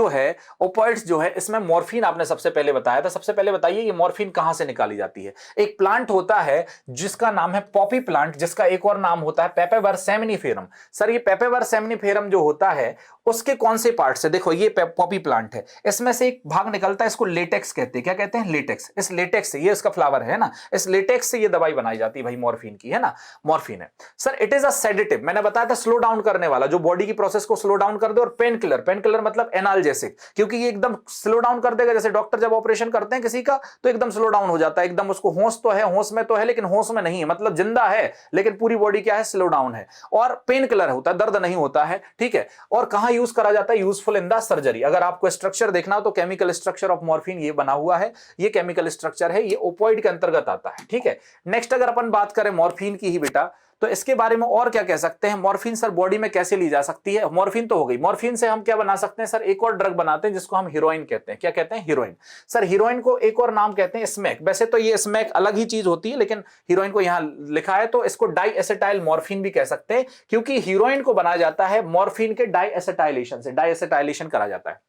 जो है इसमें मॉर्फिन आपने सबसे पहले बताया था। सबसे पहले बताइए ये मॉर्फिन कहां से निकाली जाती है? एक प्लांट होता है जिसका नाम है पॉपी प्लांट, जिसका एक और नाम होता है पेपेवर सेमिनिफेरम। सर ये पेपेवर सेमिनिफेरम जो होता है उसके कौन से पार्ट से? देखो ये पॉपी प्लांट है, इसमें से एक भाग निकलता है, इसको लेटेक्स कहते हैं। क्या कहते हैं? लेटेक्स। इस लेटेक्स से, ये इसका फ्लावर है ना, इस लेटेक्स से ये दवाई बनाई जाती है भाई मॉर्फिन की, है ना। मॉर्फिन है sir, it is a sedative, मैंने बताया था स्लो डाउन करने वाला, जो बॉडी की प्रोसेस को स्लो डाउन कर दे, और पेन किलर, पेन किलर मतलब एनाल्जेसिक, क्योंकि ये एकदम स्लो डाउन कर देगा। जैसे डॉक्टर जब ऑपरेशन करते हैं किसी का तो एकदम स्लो डाउन हो जाता है, एकदम उसको होश तो है, होश में तो है लेकिन होश में नहीं है, मतलब जिंदा है लेकिन पूरी बॉडी क्या है? स्लो डाउन है। और पेन किलर होता है, दर्द नहीं होता है। ठीक है, और कहां यूज करा जाता है? Useful in the surgery. अगर आपको स्ट्रक्चर देखना हो तो केमिकल स्ट्रक्चर ऑफ मॉर्फिन ये बना हुआ है, ये केमिकल स्ट्रक्चर है, ये ओपियोइड के अंतर्गत आता है। ठीक है, नेक्स्ट अगर अपन बात करें मॉर्फिन की ही बेटा, तो इसके बारे में और क्या कह सकते हैं? मॉर्फिन सर बॉडी में कैसे ली जा सकती है? मॉर्फिन तो हो गई, मॉर्फिन से हम क्या बना सकते हैं? सर एक और ड्रग बनाते हैं जिसको हम हीरोइन कहते हैं। क्या कहते हैं? हीरोइन। सर हीरोइन को एक और नाम कहते हैं स्मैक। वैसे तो ये स्मैक अलग ही चीज होती है, लेकिन हीरोइन को यहां लिखा है तो इसको डाइएसिटाइल मॉर्फिन भी कह सकते हैं, क्योंकि हीरोइन को बनाया जाता है मॉर्फिन के डाइएसिटाइलेशन से, डाइएसिटाइलेशन करा जाता है।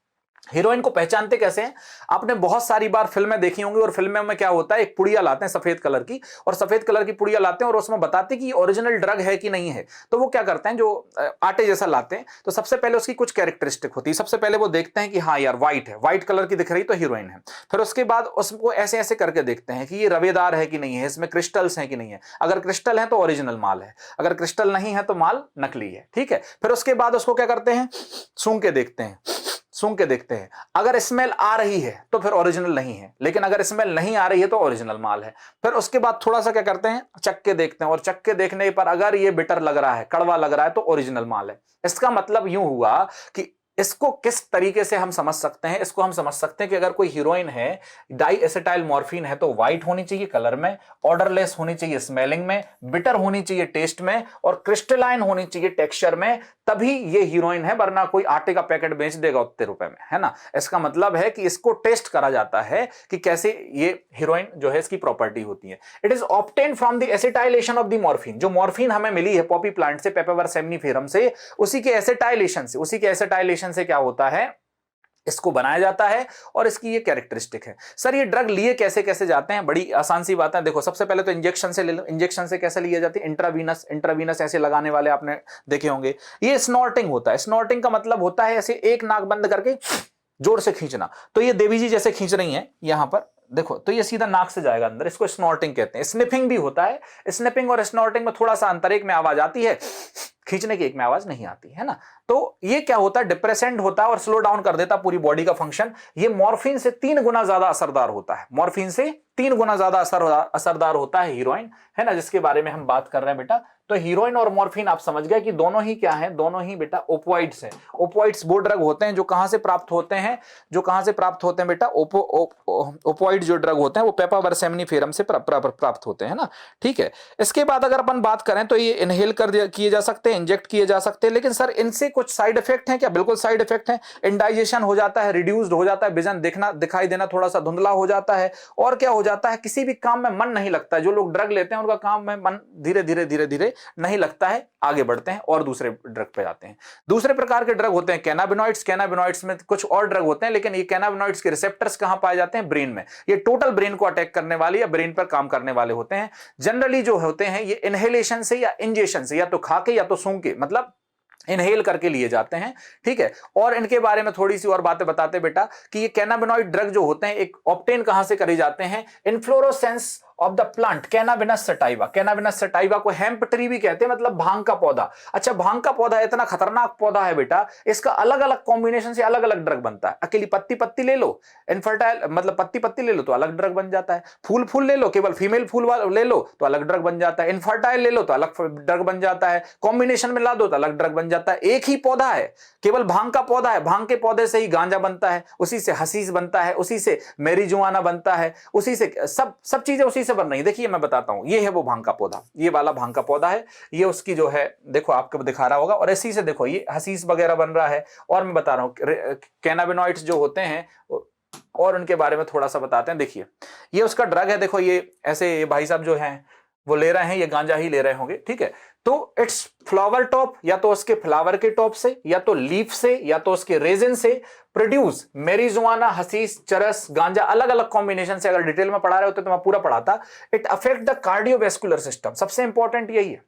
हीरोइन को पहचानते कैसे हैं? आपने बहुत सारी बार फिल्में देखी होंगी, और फिल्में में क्या होता है? एक पुड़िया लाते हैं सफेद कलर की, और सफेद कलर की पुड़िया लाते हैं और उसमें बताते हैं कि ओरिजिनल ड्रग है कि नहीं है। तो वो क्या करते हैं, जो आटे जैसा लाते हैं, तो सबसे पहले उसकी कुछ कैरेक्टरिस्टिक होती है। सबसे पहले वो देखते हैं कि हाँ यार व्हाइट है, व्हाइट कलर की दिख रही तो हीरोइन है। फिर उसके बाद उसको ऐसे ऐसे करके देखते हैं कि ये रवेदार है कि नहीं है, इसमें क्रिस्टल्स हैं कि नहीं है। अगर क्रिस्टल है तो ओरिजिनल माल है, अगर क्रिस्टल नहीं है तो माल नकली है। ठीक है, फिर उसके बाद उसको क्या करते हैं? सूंघ के देखते हैं, सूंघ के देखते हैं। अगर स्मेल आ रही है तो फिर ओरिजिनल नहीं है, लेकिन अगर स्मेल नहीं आ रही है तो ओरिजिनल माल है। फिर उसके बाद थोड़ा सा क्या करते हैं? चख के देखते हैं, और चख के देखने पर अगर ये बिटर लग रहा है, कड़वा लग रहा है, तो ओरिजिनल माल है। इसका मतलब यूं हुआ कि इसको किस तरीके से हम समझ सकते हैं? इसको हम समझ सकते हैं कि अगर कोई हीरोइन है, डाइएसिटाइल मॉर्फिन है, तो व्हाइट होनी चाहिए कलर में, ऑर्डरलेस होनी चाहिए स्मेलिंग में, बिटर होनी चाहिए टेस्ट में, और क्रिस्टलाइन होनी चाहिए टेक्सचर में, तभी ये हीरोइन है। वरना कोई आटे का पैकेट बेच देगा उतने रुपए में, है ना। इसका मतलब है कि इसको टेस्ट करा जाता है कि कैसे ये हीरोइन जो है इसकी प्रॉपर्टी होती है। It is obtain from the acetylation of the morphine. जो मॉर्फिन हमें मिली है पॉपी प्लांट से, पेपेवर सेमिनिफेरम से, उसी के एसिटाइलेशन से क्या होता है? इसको बनाया जाता है, और इसकी ये कैरेक्टरिस्टिक है। सर ये ड्रग लिए कैसे कैसे जाते हैं? बड़ी आसान सी बात है। देखो सबसे पहले तो इंजेक्शन से ले लो। इंजेक्शन से कैसे लिए जाती है? इंट्रावीनस ऐसे लगाने वाले आपने देखे होंगे। ये स्नॉर्टिंग होता है। स्नॉर्टिंग का मतलब होता है ऐसे एक नाक बंद करके जोर से खींचना। तो ये देवी जी जैसे खींच रही हैं यहां पर, देखो तो ये सीधा नाक से जाएगा अंदर, इसको स्नॉर्टिंग कहते हैं। स्निफिंग भी होता है। स्निफिंग और स्नॉर्टिंग में थोड़ा सा अंतर, एक में आवाज आती है खींचने की, एक में आवाज नहीं आती है ना। तो ये क्या होता है, डिप्रेसेंट होता है और स्लो डाउन कर देता पूरी बॉडी का फंक्शन। ये मॉर्फिन से 3 गुना ज्यादा असरदार होता है, मॉर्फिन से 3 गुना ज्यादा असरदार होता है हीरोइन, है ना, जिसके बारे में हम बात कर रहे हैं बेटा। तो हीरोइन और मॉर्फिन आप समझ गए कि दोनों ही क्या है, दोनों ही बेटा ओपियोइड्स हैं। ओपियोइड्स वो ड्रग होते हैं जो कहां से प्राप्त होते हैं, जो कहां से प्राप्त होते हैं बेटा, ओपियोइड जो ड्रग होते हैं वो पेपावर्सेमनीफेरम से प्राप्त होते हैं ना, ठीक है। इसके बाद अगर अपन बात करें तो ये इनहेल किए जा सकते हैं, इंजेक्ट किए जा सकते हैं, लेकिन सर इनसे कुछ साइड इफेक्ट हैं क्या? बिल्कुल साइड इफेक्ट है। इंडाइजेशन हो जाता है, रिड्यूस्ड हो जाता है, विजन दिखाई देना थोड़ा सा धुंधला हो जाता है, और क्या हो जाता है, किसी भी काम में मन नहीं लगता है। जो लोग ड्रग लेते हैं उनका काम में मन धीरे धीरे नहीं लगता है, आगे बढ़ते हैं और दूसरे ड्रग पे जाते हैं। दूसरे प्रकार के ड्रग होते हैं कैनाबिनॉइड्स। कैनाबिनॉइड्स में कुछ और ड्रग होते हैं, लेकिन ये कैनाबिनॉइड्स के रिसेप्टर्स कहां पाए जाते हैं? ब्रेन में। ये टोटल ब्रेन को अटैक करने वाले या ब्रेन पर काम करने वाले होते हैं। जनरली जो होते हैं ये इनहेलेशन से या इंजेक्शन से, या तो खा के या तो सूंघ के, मतलब इनहेल करके लिए जाते हैं, ठीक है। और इनके बारे में थोड़ी सी और बातें बताते बेटा कि ये कैनाबिनॉइड ड्रग जो होते हैं एक ऑब्टेन कहां से करे जाते हैं? Inflorescence of the plant Cannabis sativa. Cannabis sativa को हेम्प ट्री भी कहते हैं, मतलब भांग का पौधा। अच्छा, भांग का पौधा इतना खतरनाक पौधा है बेटा, इसका अलग अलग कॉम्बिनेशन से अलग अलग ड्रग बनता है। अकेली पत्ती ले लो, इनफर्टाइल मतलब पत्ती ले लो तो अलग ड्रग बन जाता है। फूल ले लो, केवल फीमेल फूल ले लो तो अलग ड्रग बन जाता है। इनफर्टाइल ले लो तो अलग ड्रग बन जाता है। कॉम्बिनेशन में ला दो तो अलग ड्रग बन जाता है। एक ही पौधा है, केवल भांग का पौधा है, भांग के पौधे से ही गांजा बनता है, उसी से हसीस बनता है, उसी से मैरिजुआना बनता है, उसी से सब चीजें उसी से बन रही है। देखिए मैं बताता हूं, ये है वो भांग का पौधा, ये वाला भांग का पौधा है, ये उसकी जो है देखो आपको दिखा रहा होगा, और इसी से देखो ये हसीस वगैरह बन रहा है। और मैं बता रहा हूं कैनाबिनॉइड्स जो होते हैं और उनके बारे में थोड़ा सा बताते हैं। देखिए ये उसका ड्रग है, देखो ये ऐसे, ये भाई साहब जो हैं वो ले रहे हैं, ये गांजा ही ले रहे होंगे, ठीक है। तो इट्स फ्लावर टॉप, या तो उसके फ्लावर के टॉप से, या तो लीफ से, या तो उसके रेजिन से प्रोड्यूस मैरिजुआना, हसीस, चरस, गांजा, अलग अलग कॉम्बिनेशन से। अगर डिटेल में पढ़ा रहे होते तो मैं पूरा पढ़ाता। It affect the cardiovascular system, सबसे इंपॉर्टेंट यही है,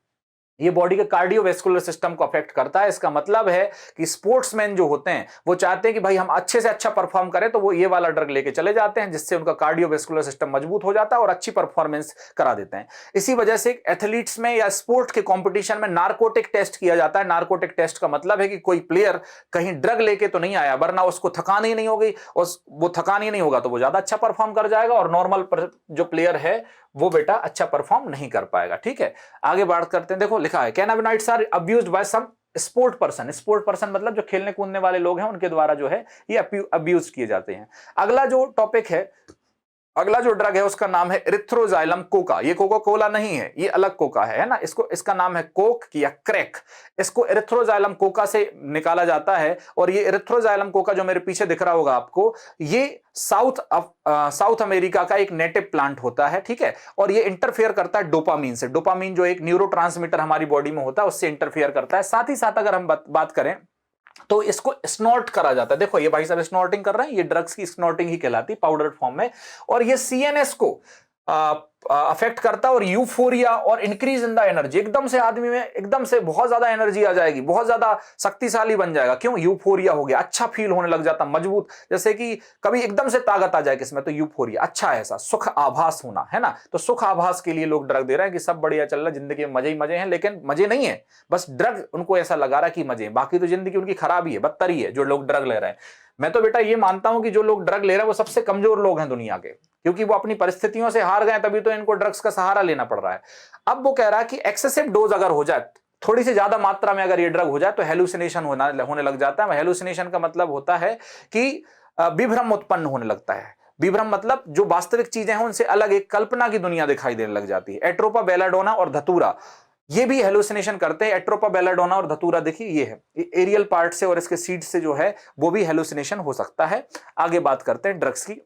ये बॉडी के कार्डियोवैस्कुलर सिस्टम को अफेक्ट करता है। इसका मतलब है कि स्पोर्ट्समैन जो होते हैं वो चाहते हैं कि भाई हम अच्छे से अच्छा परफॉर्म करें, तो वो ये वाला ड्रग लेके चले जाते हैं, जिससे उनका कार्डियोवैस्कुलर सिस्टम मजबूत हो जाता है और अच्छी परफॉर्मेंस करा देते हैं। इसी वजह से एथलीट्स में या स्पोर्ट्स के कंपटीशन में नार्कोटिक टेस्ट किया जाता है। नार्कोटिक टेस्ट का मतलब है कि कोई प्लेयर कहीं ड्रग लेके तो नहीं आया, वरना उसको थकान ही नहीं होगी, वो थकान ही नहीं होगा तो वो ज्यादा अच्छा परफॉर्म कर जाएगा, और नॉर्मल जो प्लेयर है वो बेटा अच्छा परफॉर्म नहीं कर पाएगा, ठीक है। आगे बात करते हैं। देखो लिखा है cannabinoids are abused by some sport person मतलब जो खेलने कूदने वाले लोग हैं उनके द्वारा जो है ये अब्यूज किए जाते हैं। अगला जो टॉपिक है, अगला जो ड्रग है उसका नाम है इरिथ्रोजाइलम कोका। ये कोका कोला नहीं है, ये अलग कोका है ना, इसका नाम है कोक या क्रैक। इसको इरिथ्रोजाइलम कोका से निकाला जाता है, और ये इरिथ्रोजाइलम कोका जो मेरे पीछे दिख रहा होगा आपको, ये साउथ अमेरिका का एक नेटिव प्लांट होता है, ठीक है। और ये इंटरफेयर करता है डोपामीन से। डोपामीन जो एक न्यूरोट्रांसमीटर हमारी बॉडी में होता है उससे इंटरफेयर करता है। साथ ही साथ अगर हम बात करें तो इसको स्नॉर्ट करा जाता है। देखो ये भाई साहब स्नॉर्टिंग कर रहे हैं, ये ड्रग्स की स्नॉर्टिंग ही कहलाती है पाउडर फॉर्म में। और ये सीएनएस को अफेक्ट करता है, और यूफोरिया और इंक्रीज इन द एनर्जी, एकदम से आदमी में एकदम से बहुत ज्यादा एनर्जी आ जाएगी, बहुत ज्यादा शक्तिशाली बन जाएगा। क्यों? यूफोरिया हो गया, अच्छा फील होने लग जाता, मजबूत, जैसे कि कभी एकदम से ताकत आ जाए किसमें, तो यूफोरिया, अच्छा है, ऐसा सुख आभास होना, है ना। तो सुख आभास के लिए लोग ड्रग दे रहे हैं कि सब बढ़िया चल रहा है, जिंदगी में मजे ही मजे हैं, लेकिन मजे नहीं है, बस ड्रग उनको ऐसा लगा रहा है कि मजे, बाकी तो जिंदगी उनकी खराब ही है, बदतर ही है जो लोग ड्रग ले रहे हैं। मैं तो बेटा ये मानता हूं कि जो लोग ड्रग ले रहे हैं वो सबसे कमजोर लोग हैं दुनिया के, क्योंकि वो अपनी परिस्थितियों से हार गए, तभी तो इनको ड्रग्स का सहारा लेना पड़ रहा है। अब वो कह रहा है कि एक्सेसिव डोज अगर हो जाए, थोड़ी सी ज्यादा मात्रा में अगर ये ड्रग हो जाए तो हेलुसिनेशन होने लग जाता है। हेलुसिनेशन का मतलब होता है कि विभ्रम उत्पन्न होने लगता है। विभ्रम मतलब जो वास्तविक चीजें हैं उनसे अलग एक कल्पना की दुनिया दिखाई देने लग जाती है। एट्रोपा, बेलाडोना और धतूरा ये भी हेलुसिनेशन करते हैं। एट्रोपा, बेलाडोना और धतूरा देखिए ये है, एरियल पार्ट से और इसके सीड से जो है वो भी हेलुसिनेशन हो सकता है। आगे बात करते हैं ड्रग्स की।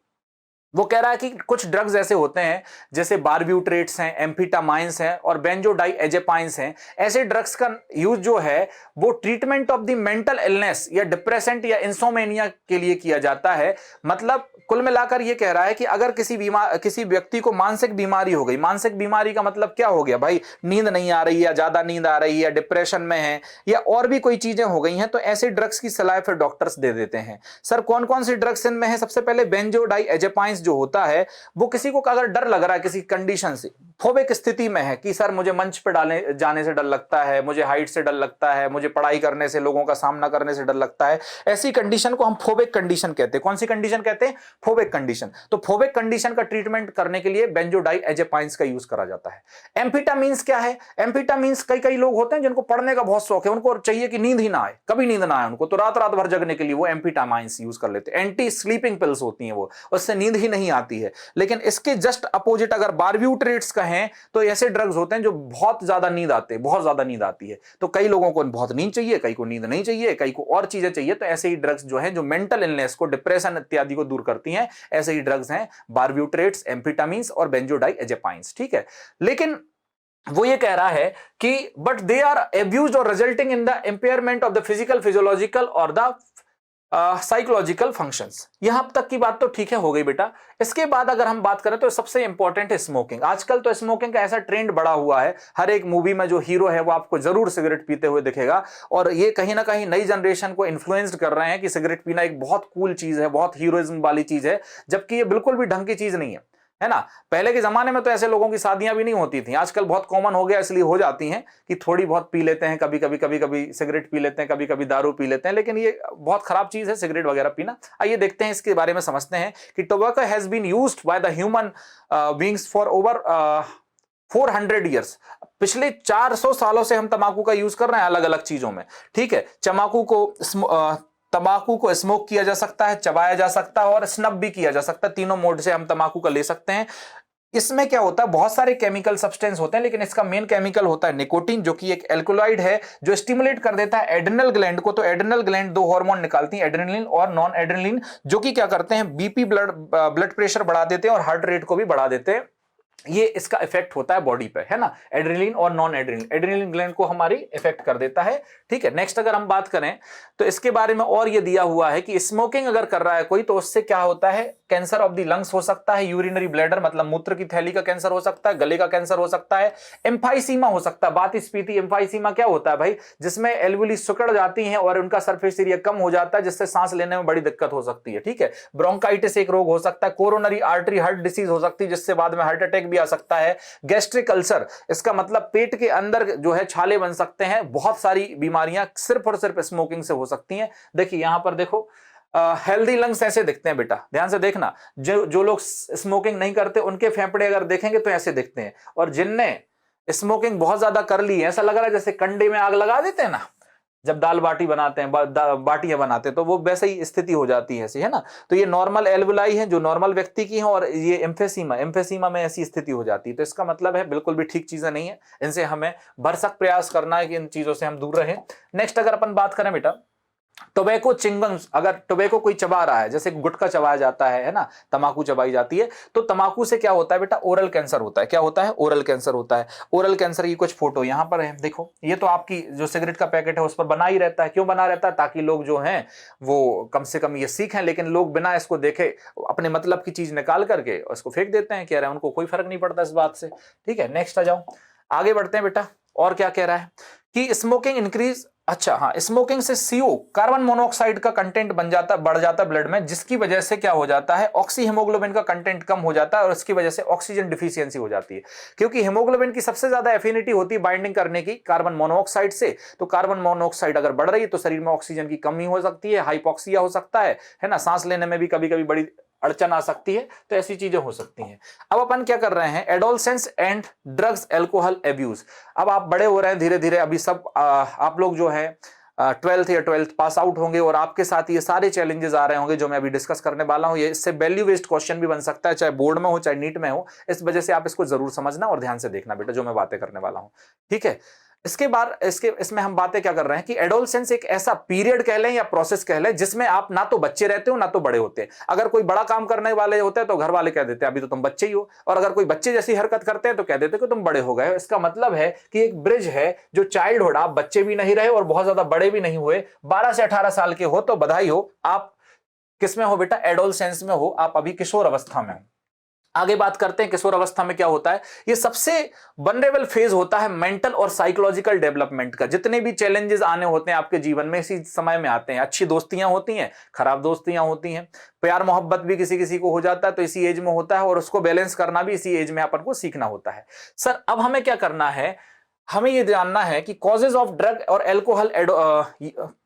वो कह रहा है कि कुछ ड्रग्स ऐसे होते हैं जैसे बारब्यूट्रेट्स हैं, एम्फीटामाइंस हैं और बेंजोडाइएजेपाइंस हैं। ऐसे ड्रग्स का यूज जो है वो treatment of the mental illness या डिप्रेसेंट या इंसोमेनिया के लिए किया जाता है। मतलब कुल मिलाकर ये कह रहा है कि अगर किसी व्यक्ति को मानसिक बीमारी हो गई, मानसिक बीमारी का मतलब क्या हो गया भाई, नींद नहीं आ रही है, ज्यादा नींद आ रही है, डिप्रेशन में है, या और भी कोई चीजें हो गई हैं, तो ऐसे ड्रग्स की सलाह फिर डॉक्टर्स दे देते हैं। सर कौन कौन सी ड्रग्स इनमें है? सबसे पहले बेंजोडाइएजेपाइंस जो होता है, वो किसी को अगर डर लग रहा है किसी कंडीशन से, फोबिक स्थिति में है कि सर मुझे मंच पे जाने से डर लगता है, मुझे हाइट से डर लगता है, मुझे पढ़ाई करने से, लोगों का सामना करने से डर लगता है, ऐसी कंडीशन को हम फोबिक कंडीशन कहते हैं। कौन सी कंडीशन कहते हैं? Phobic condition. तो फोबिक कंडीशन का ट्रीटमेंट करने के लिए बेंजोडाइएजेपाइंस का यूज करा जाता है। एम्फेटामिन्स क्या है? एम्फेटामिन्स कई लोग होते हैं जिनको पढ़ने का बहुत शौक है, उनको चाहिए कि नींद ही ना आए, कभी नींद ना आए उनको, तो रात भर जगने के लिए वो एम्फेटामाइंस यूज कर लेते हैं। एंटी स्लीपिंग पिल्स होती हैं वो, उससे नींद ही नहीं आती है। लेकिन इसके जस्ट अपोजिट अगर बारब्यूट्रेट्स कहें तो ऐसे ड्रग्स होते हैं जो बहुत ज्यादा नींद आते हैं, बहुत ज्यादा नींद आती है। तो कई लोगों को बहुत नींद चाहिए, कई को नींद नहीं चाहिए, कई को और चीजें चाहिए। तो ऐसे ही ड्रग्स जो हैं जो मेंटल इलनेस को, डिप्रेशन इत्यादि को दूर करती हैं, ऐसे ही ड्रग्स हैं बारब्यूट्रेट्स, एम्फेटामिन्स और बेंजोडाइएजेपाइंस। ठीक है, लेकिन वो ये कह रहा है कि बट दे आर अब्यूज्ड और resulting in the impairment of the physical, physiological और द साइकोलॉजिकल फंक्शंस। यहां तक की बात तो ठीक है, हो गई बेटा। इसके बाद अगर हम बात करें तो सबसे इंपॉर्टेंट है स्मोकिंग। आजकल तो स्मोकिंग का ऐसा ट्रेंड बढ़ा हुआ है, हर एक मूवी में जो हीरो है वो आपको जरूर सिगरेट पीते हुए दिखेगा, और ये कहीं ना कहीं नई जनरेशन को इन्फ्लुएंस्ड कर रहे हैं कि सिगरेट पीना एक बहुत कूल चीज है, बहुत हीरोइज्म वाली चीज है, जबकि ये बिल्कुल भी ढंग की चीज नहीं है ना। पहले के जमाने में तो ऐसे लोगों की शादियां भी नहीं होती थी, आजकल बहुत कॉमन हो गया, इसलिए हो जाती हैं कि थोड़ी बहुत पी लेते हैं, कभी कभी सिगरेट पी लेते हैं, कभी कभी दारू पी लेते हैं, लेकिन ये बहुत खराब चीज है सिगरेट वगैरह पीना। आइए देखते हैं इसके बारे में, समझते हैं कि tobacco has been used by the human beings for over 400 years. पिछले 400 सालों से हम तंबाकू का यूज कर रहे हैं अलग अलग चीजों में। ठीक है, तंबाकू को स्मोक किया जा सकता है, चबाया जा सकता है और स्नब भी किया जा सकता है। तीनों मोड से हम तंबाकू का ले सकते हैं। इसमें क्या होता है, बहुत सारे केमिकल सब्सटेंस होते हैं, लेकिन इसका मेन केमिकल होता है निकोटीन, जो कि एक एल्कोलॉइड है जो स्टिमुलेट कर देता है एड्रिनल ग्लैंड को। तो एड्रिनल ग्लैंड दो हार्मोन निकालती है, एड्रेनलिन और नॉन एड्रेनलिन, जो कि क्या करते हैं, बीपी, ब्लड प्रेशर बढ़ा देते हैं और हार्ट रेट को भी बढ़ा देते हैं। ये इसका इफेक्ट होता है बॉडी पे, है ना। एड्रेनलिन और नॉन एड्रेनलिन, एड्रेनलिन ग्लैंड को हमारी इफेक्ट कर देता है। ठीक है, नेक्स्ट अगर हम बात करें तो इसके बारे में और ये दिया हुआ है कि स्मोकिंग अगर कर रहा है कोई तो उससे क्या होता है, कैंसर ऑफ द लंग्स हो सकता है, यूरिनरी ब्लैडर मतलब मूत्र की थैली का कैंसर हो सकता है, गले का कैंसर हो सकता है, एम्फाइसीमा हो सकता है, बातिस्फीति। एम्फाइसीमा क्या होता है भाई, जिसमें एल्वुली सिकुड़ जाती हैं और उनका सरफेस एरिया कम हो जाता है, जिससे सांस लेने में बड़ी दिक्कत हो सकती है। ठीक है, ब्रोंकाइटिस एक रोग हो सकता है, कोरोनरी आर्टरी हार्ट डिसीज हो सकती है, जिससे बाद में हार्ट अटैक भी आ सकता है। गैस्ट्रिक अल्सर, इसका मतलब पेट के अंदर जो है छाले बन सकते हैं। बहुत सारी बीमारियां सिर्फ और सिर्फ स्मोकिंग से हो सकती हैं। देखिए यहां पर देखो, हेल्दी लंग्स ऐसे दिखते हैं बेटा, ध्यान से देखना। जो लोग स्मोकिंग नहीं करते उनके फेफड़े अगर देखेंगे तो ऐसे दिखते हैं, और जिनने स्मोकिंग बहुत ज्यादा कर ली है, ऐसा लग रहा है जैसे कंडे में आग लगा देते हैं ना, जब दाल बाटी बनाते हैं, बाटियां बनाते हैं, तो वो वैसे ही स्थिति हो जाती है ऐसी, है ना। तो ये नॉर्मल एल्वुलाई है जो नॉर्मल व्यक्ति की है, और ये एम्फेसीमा में ऐसी स्थिति हो जाती है। तो इसका मतलब है बिल्कुल भी ठीक चीजें नहीं है, इनसे हमें भरसक प्रयास करना है कि इन चीजों से हम दूर रहें। नेक्स्ट अगर अपन बात करें बेटा, टोबैको चिंगम्स, अगर टोबैको कोई चबा रहा है, जैसे गुटखा चबाया जाता है ना, तंबाकू चबाई जाती है, तो तंबाकू से क्या होता है बेटा, ओरल कैंसर होता है। क्या होता है? ओरल कैंसर होता है। ओरल कैंसर की कुछ फोटो यहां पर है, देखो। ये तो आपकी जो सिगरेट का पैकेट है उस पर बना ही रहता है। क्यों बना रहता है? ताकि लोग जो हैं वो कम से कम ये सीखें, लेकिन लोग बिना इसको देखे अपने मतलब की चीज निकाल करके उसको फेंक देते हैं, कह रहे हैं उनको कोई फर्क नहीं पड़ता इस बात से। ठीक है, नेक्स्ट आ जाओ, आगे बढ़ते हैं बेटा। और क्या कह रहा है कि स्मोकिंग इंक्रीज, अच्छा हाँ, स्मोकिंग से CO कार्बन मोनोऑक्साइड का कंटेंट बढ़ जाता है ब्लड में, जिसकी वजह से क्या हो जाता है, ऑक्सी हीमोग्लोबिन का कंटेंट कम हो जाता है, और इसकी वजह से ऑक्सीजन डिफिशियंसी हो जाती है। क्योंकि हीमोग्लोबिन की सबसे ज्यादा एफिनिटी होती है बाइंडिंग करने की कार्बन मोनोऑक्साइड से। तो कार्बन मोनोऑक्साइड अगर बढ़ रही है तो शरीर में ऑक्सीजन की कमी हो सकती है, हाइपोक्सिया हो सकता है ना, सांस लेने में भी कभी कभी बड़ी अड़चन आ सकती है। तो ऐसी चीजें हो सकती हैं। अब अपन क्या कर रहे हैं, adolescence and drugs alcohol abuse. अब आप बड़े हो रहे हैं धीरे धीरे, अभी सब आप लोग जो है 12th या 12th पास आउट होंगे, और आपके साथ ये सारे चैलेंजेस आ रहे होंगे जो मैं अभी डिस्कस करने वाला हूं। ये इससे वैल्यू बेस्ड क्वेश्चन भी बन सकता है, चाहे बोर्ड में हो चाहे नीट में हो। इस वजह से आप इसको जरूर समझना और ध्यान से देखना बेटा जो मैं बातें करने वाला हूं। ठीक है, इसके बाद इसमें हम बातें क्या कर रहे हैं कि एडोलसेंस एक ऐसा पीरियड कह लें या प्रोसेस कह लें जिसमें आप ना तो बच्चे रहते हो ना तो बड़े होते हैं। अगर कोई बड़ा काम करने वाले होते हैं तो घर वाले कह देते हैं अभी तो तुम बच्चे ही हो, और अगर कोई बच्चे जैसी हरकत करते हैं तो कह देते हैं कि तुम बड़े हो गए। इसका मतलब है कि एक ब्रिज है जो चाइल्डहुड, आप बच्चे भी नहीं रहे और बहुत ज्यादा बड़े भी नहीं हुए, 12 से 18 साल के हो तो बधाई हो, आप किसमें हो बेटा, एडोलसेंस में हो, आप अभी किशोर अवस्था में हो। आगे बात करते हैं किशोर अवस्था में क्या होता है। ये सबसे वनरेबल फेज होता है मेंटल और साइकोलॉजिकल डेवलपमेंट का। जितने भी चैलेंजेस आने होते हैं आपके जीवन में इसी समय में आते हैं। अच्छी दोस्तियां होती हैं, खराब दोस्तियां होती हैं, प्यार मोहब्बत भी किसी किसी को हो जाता है तो इसी एज में होता है, और उसको बैलेंस करना भी इसी एज में अपन को सीखना होता है। सर अब हमें क्या करना है, हमें ये जानना है कि कॉजेज ऑफ ड्रग और एल्कोहल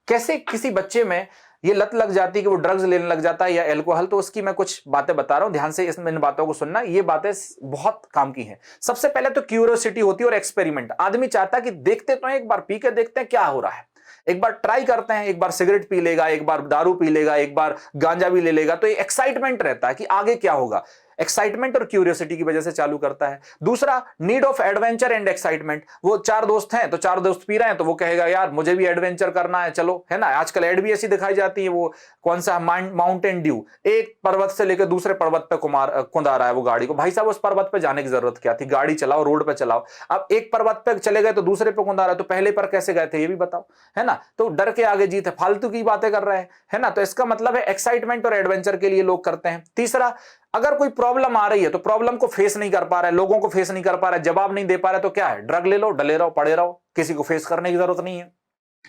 कैसे किसी बच्चे में ये लत लग जाती है कि वो ड्रग्स लेने लग जाता है या एल्कोहल। तो उसकी मैं कुछ बातें बता रहा हूं, ध्यान से इन बातों को सुनना, ये बातें बहुत काम की हैं। सबसे पहले तो क्यूरियोसिटी होती है और एक्सपेरिमेंट। आदमी चाहता है कि देखते तो हैं, एक बार पी के देखते हैं क्या हो रहा है, एक बार ट्राई करते हैं, एक बार सिगरेट पी लेगा, एक बार दारू पी लेगा, एक बार गांजा भी ले लेगा, तो ये एक्साइटमेंट रहता है कि आगे क्या होगा। एक्साइटमेंट और क्यूरियोसिटी की वजह से चालू करता है। दूसरा, need of adventure and excitement. वो चार दोस्त हैं तो चार दोस्त पी रहे हैं तो वो कहेगा यार मुझे भी एडवेंचर करना है, चलो, है ना। आजकल एड भी ऐसी दिखाई जाती है, वो कौन सा माउंटेन ड्यू, एक पर्वत से लेकर दूसरे पर्वत पे कुंदा रहा है वो गाड़ी को। भाई साहब उस पर्वत पे जाने की जरूरत क्या थी, गाड़ी चलाओ, रोड पे चलाओ। अब एक पर्वत पे चले गए तो दूसरे पे कुंदा रहा है, तो पहले पर कैसे गए थे ये भी बताओ, है ना। तो डर के आगे जीत है, फालतू की बातें कर रहे हैं, है ना। तो इसका मतलब है एक्साइटमेंट और एडवेंचर के लिए लोग करते हैं। तीसरा, अगर कोई प्रॉब्लम आ रही है तो प्रॉब्लम को फेस नहीं कर पा रहा है, लोगों को फेस नहीं कर पा रहा है, जवाब नहीं दे पा रहा है, तो क्या है, ड्रग ले लो, डले रहो, पड़े रहो, किसी को फेस करने की जरूरत नहीं है।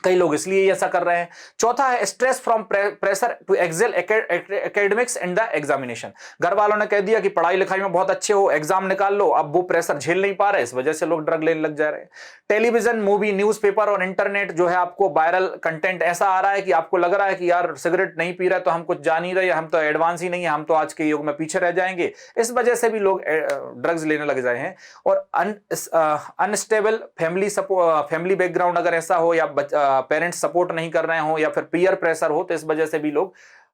कई लोग इसलिए ऐसा कर रहे हैं। चौथा है stress from pressure to excel academics and the examination. घर वालों ने कह दिया कि पढ़ाई लिखाई में बहुत अच्छे हो, एग्जाम निकाल लो, अब वो प्रेशर झेल नहीं पा रहे, इस वजह से लोग ड्रग लेने लग जा रहे हैं। टेलीविजन, मूवी, न्यूज़पेपर और इंटरनेट जो है आपको वायरल कंटेंट ऐसा आ रहा है कि आपको लग रहा है कि यार सिगरेट नहीं पी रहा तो हम कुछ जान ही रहे, हम तो एडवांस ही नहीं है, हम तो आज के युग में पीछे रह जाएंगे। इस वजह से भी लोग ड्रग्स लेने लग जाए हैं। और अनस्टेबल फैमिली बैकग्राउंड अगर ऐसा हो, या पेरेंट्स सपोर्ट नहीं कर रहे हो, या फिर पीयर प्रेशर हो, तो इस वजह से भी लोग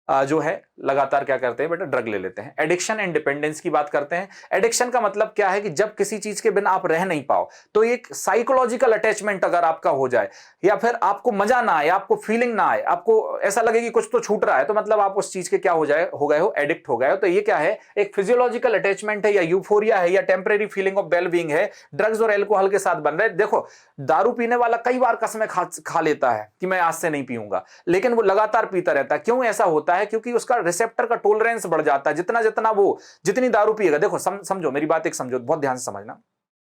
जो है लगातार क्या करते हैं बेटा, ड्रग ले लेते हैं। एडिक्शन एंड डिपेंडेंस की बात करते हैं। एडिक्शन का मतलब क्या है कि जब किसी चीज के बिना आप रह नहीं पाओ, तो एक साइकोलॉजिकल अटैचमेंट अगर आपका हो जाए, या फिर आपको मजा ना आए, आपको फीलिंग ना आए, आपको ऐसा लगे कि कुछ तो छूट रहा है, तो मतलब आप उस चीज के क्या हो गए हो, एडिक्ट हो गए हो। तो ये क्या है, एक फिजियोलॉजिकल अटैचमेंट है, या यूफोरिया है, या temporary feeling of well being है, ड्रग्स और एल्कोहल के साथ बन रहे। देखो दारू पीने वाला कई बार कसमें खा लेता है कि मैं आज से नहीं पीऊंगा, लेकिन वो लगातार पीता रहता है। क्यों ऐसा होता है, क्योंकि उसका रिसेप्टर का टॉलरेंस बढ़ जाता है। जितनी दारू पिएगा, देखो समझो मेरी बात, एक समझो, बहुत ध्यान से समझना।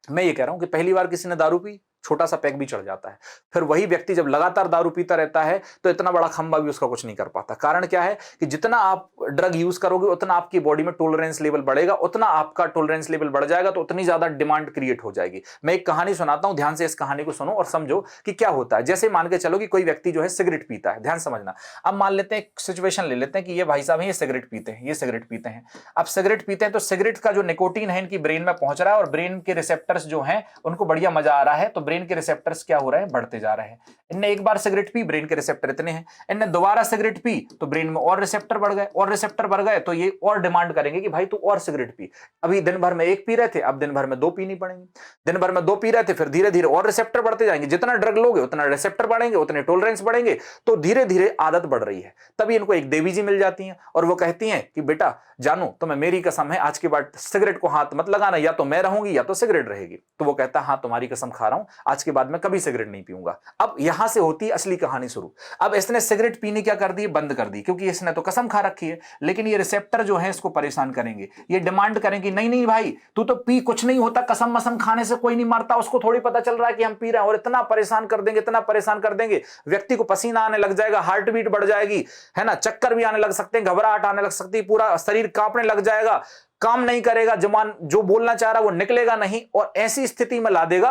मैं ये कह रहा हूं कि पहली बार किसी ने दारू पी, छोटा सा पैक भी चढ़ जाता है। फिर वही व्यक्ति जब लगातार दारू पीता रहता है तो इतना बड़ा खंबा भी उसका कुछ नहीं कर पाता। कारण क्या है कि जितना आप ड्रग यूज करोगे उतना आपकी बॉडी में टॉलरेंस लेवल बढ़ेगा, उतना आपका टॉलरेंस लेवल बढ़ जाएगा, तो उतनी ज्यादा डिमांड क्रिएट हो जाएगी। मैं एक कहानी सुनाता हूं, ध्यान से इस कहानी को सुनो और समझो कि क्या होता है। जैसे मान के चलो कि कोई व्यक्ति जो है सिगरेट पीता है, ध्यान समझना। अब मान लेते हैं, एक सिचुएशन ले लेते हैं कि ये भाई साहब हैं, ये सिगरेट पीते हैं, ये सिगरेट पीते हैं। अब सिगरेट पीते हैं तो सिगरेट का जो निकोटीन है इनकी ब्रेन में पहुंच रहा है, और ब्रेन के रिसेप्टर्स जो हैं उनको बढ़िया मजा आ रहा है, तो ब्रेन के रिसेप्टर्स क्या हो रहे हैं, बढ़ते जा रहे हैं। इनने एक बार सिगरेट पी, ब्रेन के रिसेप्टर इतने हैं। इनने दोबारा सिगरेट पी तो ब्रेन में और रिसेप्टर बढ़ गए, और रिसेप्टर बढ़ गए तो ये और डिमांड करेंगे कि भाई तू और सिगरेट पी। अभी दिन भर में एक पी रहे थे, अब दिन भर में दो पीनी पड़ेंगी। दिन भर में दो पी रहे थे, फिर धीरे धीरे और रिसेप्टर बढ़ते जाएंगे। जितना ड्रग लोगे उतना रिसेप्टर बढ़ेंगे, उतने टॉलरेंस बढ़ेंगे, तो धीरे धीरे आदत बढ़ रही है। तभी इनको एक देवी जी मिल जाती हैं और वो कहती हैं कि बेटा जानू तुम्हें मेरी कसम है, आज के बाद सिगरेट को हाथ मत लगाना, या तो मैं रहूंगी या तो सिगरेट रहेगी। तो वो कहता है हाँ तुम्हारी कसम खा रहा हूं, आज के बाद मैं कभी सिगरेट नहीं पीऊंगा। अब यहां से होती है असली कहानी शुरू। अब इसने सिगरेट पीनी क्या कर दी, बंद कर दी, क्योंकि इसने तो कसम खा रखी है। लेकिन ये रिसेप्टर जो है इसको परेशान करेंगे, ये डिमांड करेंगे नहीं नहीं भाई तू तो पी, कुछ नहीं होता, कसम मसम खाने से कोई नहीं मरता, उसको थोड़ी पता चल रहा है कि हम पी रहे हैं। और इतना परेशान कर देंगे, इतना परेशान कर देंगे, व्यक्ति को पसीना आने लग जाएगा, हार्ट बीट बढ़ जाएगी, है ना, चक्कर भी आने लग सकते हैं, घबराहट आने लग सकती है, पूरा शरीर कांपने लग जाएगा, काम नहीं करेगा, जबान जो बोलना चाह रहा है वो निकलेगा नहीं, और ऐसी स्थिति में ला देगा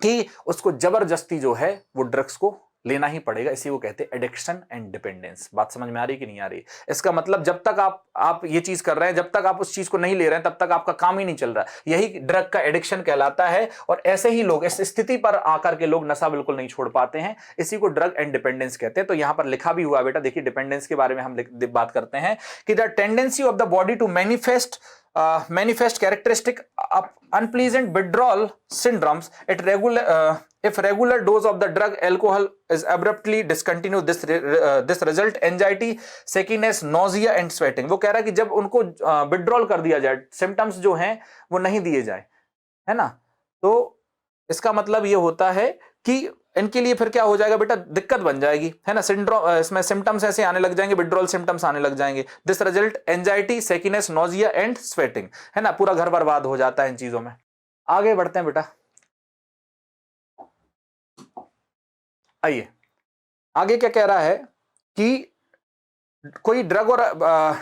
कि उसको जबरदस्ती जो है वो ड्रग्स को लेना ही पड़ेगा। इसी को कहते हैं एडिक्शन एंड डिपेंडेंस। बात समझ में आ रही कि नहीं आ रही? इसका मतलब जब तक आप ये चीज कर रहे हैं, जब तक आप उस चीज को नहीं ले रहे हैं, तब तक आपका काम ही नहीं चल रहा। यही ड्रग का एडिक्शन कहलाता है। और ऐसे ही लोग, इस स्थिति पर आकर के लोग नशा बिल्कुल नहीं छोड़ पाते हैं, इसी को ड्रग एंड डिपेंडेंस कहते हैं। तो यहां पर लिखा भी हुआ बेटा, देखिए डिपेंडेंस के बारे में हम बात करते हैं कि the tendency of the body to manifest characteristic of unpleasant withdrawal syndromes if regular dose of the drug alcohol is abruptly discontinued, this result anxiety, shakiness, nausea and sweating। वो कह रहा है कि जब उनको withdrawal कर दिया जाए, symptoms जो हैं वो नहीं दिए जाए, है ना, तो इसका मतलब ये होता है कि इनके लिए फिर क्या हो जाएगा बेटा, दिक्कत बन जाएगी, है ना। सिंड्रोम, इसमें सिम्टम्स ऐसे आने लग जाएंगे, विड्रॉल सिम्टम्स आने लग जाएंगे। This result anxiety, sickness, nausea and sweating, है ना। पूरा घर बर्बाद हो जाता है इन चीजों में। आगे बढ़ते हैं बेटा, आइए आगे क्या कह रहा है कि कोई ड्रग और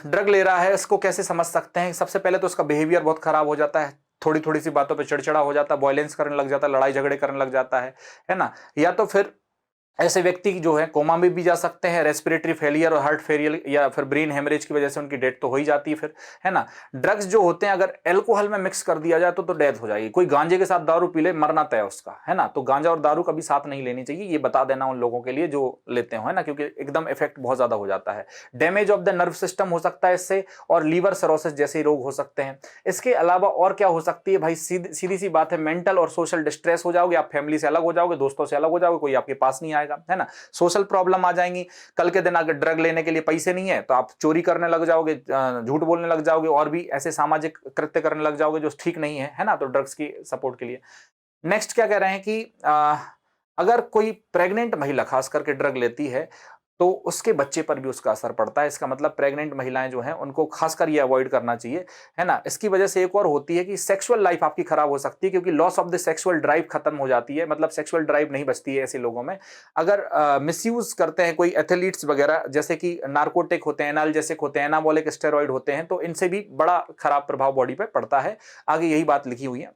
ड्रग ले रहा है, इसको कैसे समझ सकते हैं। सबसे पहले तो उसका बिहेवियर बहुत खराब हो जाता है, थोड़ी थोड़ी सी बातों पे चिड़चिड़ा हो जाता है, वायलेंस करने लग जाता है, लड़ाई झगड़े करने लग जाता है ना। या तो फिर ऐसे व्यक्ति जो है कोमा में भी जा सकते हैं, रेस्पिरेटरी फेलियर और हार्ट फेलियर या फिर ब्रेन हेमरेज की वजह से उनकी डेथ तो हो ही जाती है फिर, है ना। ड्रग्स जो होते हैं अगर अल्कोहल में मिक्स कर दिया जाए तो डेथ हो जाएगी। कोई गांजे के साथ दारू पी ले, मरना तय उसका, है ना। तो गांजा और दारू कभी साथ नहीं लेनी चाहिए, ये बता देना उन लोगों के लिए जो लेते हो, है ना, क्योंकि एकदम इफेक्ट बहुत ज्यादा हो जाता है। Damage of the nerve system हो सकता है इससे, और लीवर सरोसिस जैसे रोग हो सकते हैं। इसके अलावा और क्या हो सकती है भाई, सीधी सी बात है, मेंटल और सोशल डिस्ट्रेस हो जाओगे, आप फैमिली से अलग हो जाओगे, दोस्तों से अलग हो जाओगे, कोई आपके पास नहीं आएगा, है ना। सोशल प्रॉब्लम आ जाएंगी। कल के दिन अगर ड्रग लेने के लिए पैसे नहीं है तो आप चोरी करने लग जाओगे, झूठ बोलने लग जाओगे, और भी ऐसे सामाजिक कृत्य करने लग जाओगे जो ठीक नहीं है ना। तो ड्रग्स की सपोर्ट के लिए नेक्स्ट क्या कह रहे हैं कि अगर कोई प्रेग्नेंट महिला खास करके ड्रग लेती है तो उसके बच्चे पर भी उसका असर पड़ता है। इसका मतलब प्रेग्नेंट महिलाएं जो हैं उनको खासकर ये अवॉइड करना चाहिए, है ना। इसकी वजह से एक और होती है कि सेक्सुअल लाइफ आपकी खराब हो सकती है, क्योंकि loss of the sexual drive खत्म हो जाती है, मतलब सेक्सुअल ड्राइव नहीं बचती है ऐसे लोगों में। अगर मिसयूज करते हैं कोई एथलीट्स वगैरह, जैसे कि नार्कोटिक होते हैं, एनाल्जेसिक होते हैं, एनाबॉलिक स्टेरॉइड होते हैं, तो इनसे भी बड़ा खराब प्रभाव बॉडी पर पड़ता है। आगे यही बात लिखी हुई है।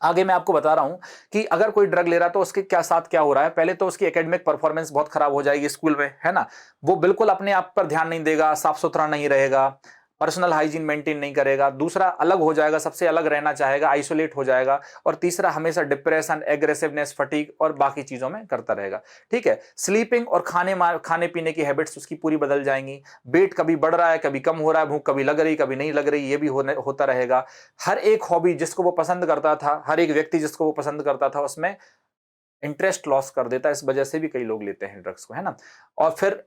आगे मैं आपको बता रहा हूं कि अगर कोई ड्रग ले रहा है तो उसके क्या साथ क्या हो रहा है। पहले तो उसकी एकेडमिक परफॉर्मेंस बहुत खराब हो जाएगी स्कूल में, है ना। वो बिल्कुल अपने आप पर ध्यान नहीं देगा, साफ सुथरा नहीं रहेगा, पर्सनल हाइजीन मेंटेन नहीं करेगा। दूसरा, अलग हो जाएगा, सबसे अलग रहना चाहेगा, आइसोलेट हो जाएगा। और तीसरा, हमेशा डिप्रेशन, एग्रेसिवनेस, फटीग और बाकी चीजों में करता रहेगा, ठीक है। स्लीपिंग और खाने पीने की हैबिट्स उसकी पूरी बदल जाएंगी। वेट कभी बढ़ रहा है, कभी कम हो रहा है, भूख कभी लग रही कभी नहीं लग रही, ये भी होता रहेगा। हर एक हॉबी जिसको वो पसंद करता था, हर एक व्यक्ति जिसको वो पसंद करता था, उसमें इंटरेस्ट लॉस कर देता है। इस वजह से भी कई लोग लेते हैं ड्रग्स को, है ना। और फिर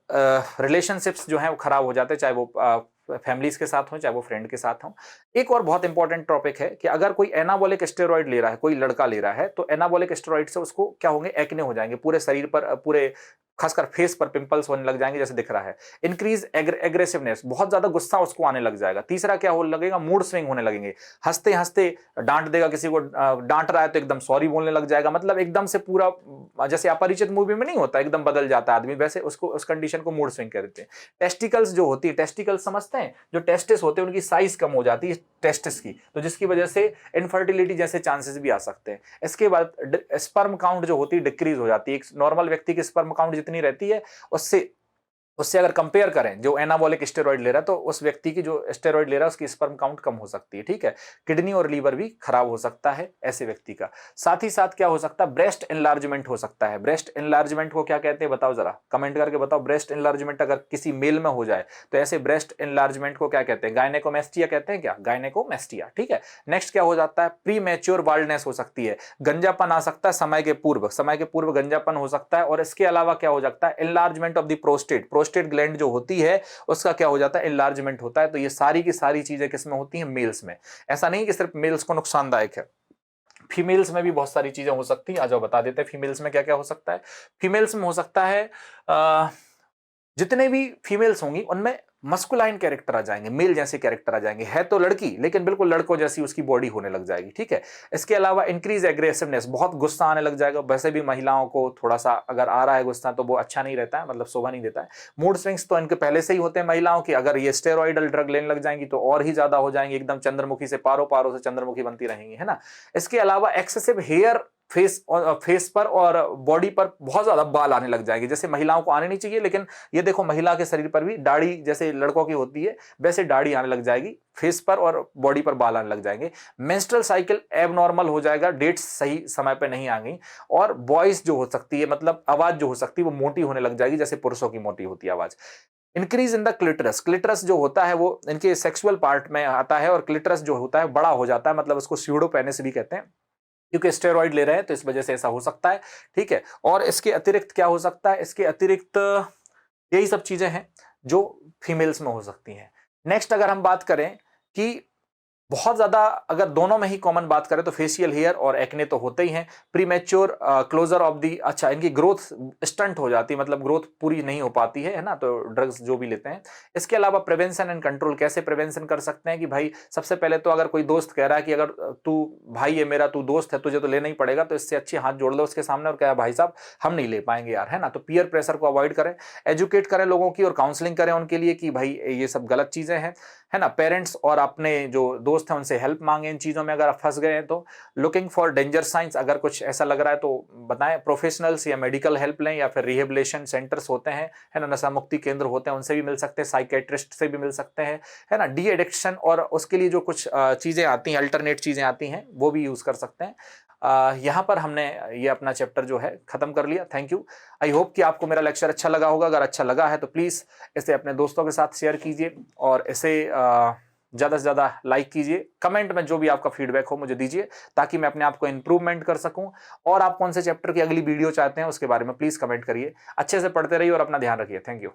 रिलेशनशिप्स जो हैं वो खराब हो जाते हैं, चाहे वो फैमिलीज के साथ हो, चाहे वो फ्रेंड के साथ हो। एक और बहुत इंपॉर्टेंट टॉपिक है कि अगर कोई एनाबॉलिक स्टेरॉइड ले रहा है, कोई लड़का ले रहा है, तो एनाबॉलिक स्टेरॉइड से उसको क्या होंगे, एक्ने हो जाएंगे पूरे शरीर पर, पूरे खासकर फेस पर पिंपल्स होने लग जाएंगे जैसे दिख रहा है। इंक्रीज एग्रेसिवनेस, बहुत ज्यादा गुस्सा उसको आने लग जाएगा। तीसरा क्या होने लगेगा, मूड स्विंग होने लगेंगे। हंसते हंसते डांट देगा किसी को, डांट रहा है तो एकदम सॉरी बोलने लग जाएगा। मतलब एकदम से पूरा, जैसे अपरिचित मूवी में नहीं होता एकदम बदल जाता है आदमी, वैसे उसको, उस कंडीशन को मूड स्विंग कहते हैं। टेस्टिकल्स जो होती है, टेस्टिकल्स समझते हैं, जो टेस्टिस होते हैं उनकी साइज कम हो जाती है टेस्टिस की, तो जिसकी वजह से इनफर्टिलिटी जैसे चांसेस भी आ सकते हैं। इसके बाद स्पर्म काउंट जो होती है डिक्रीज हो जाती है। एक नॉर्मल व्यक्ति की स्पर्म काउंट जितनी रहती है उससे अगर कंपेयर करें जो एनाबॉलिक स्टेरॉइड ले रहा है, तो उस व्यक्ति की जो स्टेरॉइड ले रहा है उसकी स्पर्म काउंट कम हो सकती है, ठीक है। किडनी और लीवर भी खराब हो सकता है ऐसे व्यक्ति का। साथ ही साथ क्या हो सकता है, ब्रेस्ट एनलार्जमेंट हो सकता है। ब्रेस्ट एनलार्जमेंट को क्या कहते हैं बताओ जरा, कमेंट करके बताओ। ब्रेस्ट एनलार्जमेंट अगर किसी मेल में हो जाए तो ऐसे ब्रेस्ट एनलार्जमेंट को क्या कहते हैं, गायनेकोमेस्टिया कहते हैं क्या, गायनेकोमेस्टिया, ठीक है। नेक्स्ट क्या हो जाता है, प्री मैच्योर बाल्डनेस हो सकती है, गंजापन आ सकता है समय के पूर्व गंजापन हो सकता है। और इसके अलावा क्या हो सकता है, enlargement of the prostate gland जो होती है उसका क्या हो जाता है, एनलार्जमेंट होता है। तो ये सारी की सारी चीजें किसमें होती हैं, मेल्स में। ऐसा नहीं कि सिर्फ मेल्स को नुकसानदायक है, फीमेल्स में भी बहुत सारी चीजें हो सकती हैं। आ जाओ बता देते हैं फीमेल्स में क्या क्या हो सकता है। फीमेल्स में हो सकता है जितने भी फीमेल्स होंगी उनमें मस्कुलाइन कैरेक्टर आ जाएंगे, मेल जैसे कैरेक्टर आ जाएंगे। है तो लड़की लेकिन बिल्कुल लड़कों जैसी उसकी बॉडी होने लग जाएगी, ठीक है। इसके अलावा इंक्रीज एग्रेसिवनेस, बहुत गुस्सा आने लग जाएगा। वैसे भी महिलाओं को थोड़ा सा अगर आ रहा है गुस्सा तो वो अच्छा नहीं रहता है, मतलब शोभा नहीं देता है। मूड स्विंग्स तो इनके पहले से ही होते हैं महिलाओं की, अगर ये स्टेरॉइडल ड्रग लेने लग जाएंगी तो और ही ज्यादा हो जाएंगी, एकदम चंद्रमुखी से पारो से चंद्रमुखी बनती रहेंगी, है ना। इसके अलावा एक्सेसिव हेयर फेस पर और बॉडी पर बहुत ज्यादा बाल आने लग जाएंगे, जैसे महिलाओं को आने नहीं चाहिए, लेकिन ये देखो महिला के शरीर पर भी दाढ़ी जैसे लड़कों की होती है वैसे दाढ़ी आने लग जाएगी, फेस पर और बॉडी पर बाल आने लग जाएंगे। मेंस्ट्रुअल साइकिल एबनॉर्मल हो जाएगा, डेट्स सही समय पर नहीं आ गई। और वॉइस जो हो सकती है, मतलब आवाज जो हो सकती है वो मोटी होने लग जाएगी, जैसे पुरुषों की मोटी होती है आवाज। इंक्रीज इन द क्लिटरस, क्लिटरस जो होता है वो इनके सेक्सुअल पार्ट में आता है, और क्लिटरस जो होता है बड़ा हो जाता है, मतलब उसको स्यूडो पेनिस भी कहते हैं, क्योंकि स्टेरॉइड ले रहे हैं तो इस वजह से ऐसा हो सकता है, ठीक है। और इसके अतिरिक्त क्या हो सकता है, इसके अतिरिक्त यही सब चीजें हैं जो फीमेल्स में हो सकती हैं। नेक्स्ट अगर हम बात करें कि बहुत ज्यादा अगर दोनों में ही कॉमन बात करें तो फेशियल हेयर और एक्ने तो होते ही हैं। प्रीमेच्योर क्लोजर ऑफ दी, अच्छा इनकी ग्रोथ स्टंट हो जाती है, मतलब ग्रोथ पूरी नहीं हो पाती है ना, तो ड्रग्स जो भी लेते हैं। इसके अलावा प्रिवेंशन एंड कंट्रोल, कैसे प्रिवेंशन कर सकते हैं कि भाई सबसे पहले तो अगर कोई दोस्त कह रहा है कि अगर तू भाई है मेरा, तू दोस्त है, तुझे तो लेना ही पड़ेगा, तो इससे अच्छी हाथ जोड़ लो उसके सामने और कहा भाई साहब हम नहीं ले पाएंगे यार, है ना। तो पीयर प्रेशर को अवॉइड करें, एजुकेट करें लोगों की और काउंसलिंग करें उनके लिए कि भाई ये सब गलत चीजें हैं, है ना। पेरेंट्स और अपने जो दोस्त हैं उनसे हेल्प मांगे इन चीजों में अगर आप फंस गए हैं तो। लुकिंग फॉर डेंजर साइंस, अगर कुछ ऐसा लग रहा है तो बताएं, प्रोफेशनल्स या मेडिकल हेल्प लें, या फिर रिहेबिलिटेशन सेंटर्स होते हैं, है ना, नशा मुक्ति केंद्र होते हैं, उनसे भी मिल सकते हैं, साइकेट्रिस्ट से भी मिल सकते हैं, है ना। डी एडिक्शन और उसके लिए जो कुछ चीजें आती हैं, अल्टरनेट चीजें आती हैं, वो भी यूज कर सकते हैं। यहाँ पर हमने ये अपना चैप्टर जो है खत्म कर लिया। Thank you. आई होप कि आपको मेरा लेक्चर अच्छा लगा होगा। अगर अच्छा लगा है तो प्लीज इसे अपने दोस्तों के साथ शेयर कीजिए और इसे ज़्यादा से ज़्यादा लाइक कीजिए। कमेंट में जो भी आपका फीडबैक हो मुझे दीजिए, ताकि मैं अपने आप को इंप्रूवमेंट कर सकूं। और आप कौन से चैप्टर की अगली वीडियो चाहते हैं उसके बारे में प्लीज़ कमेंट करिए। अच्छे से पढ़ते रहिए और अपना ध्यान रखिए। Thank you.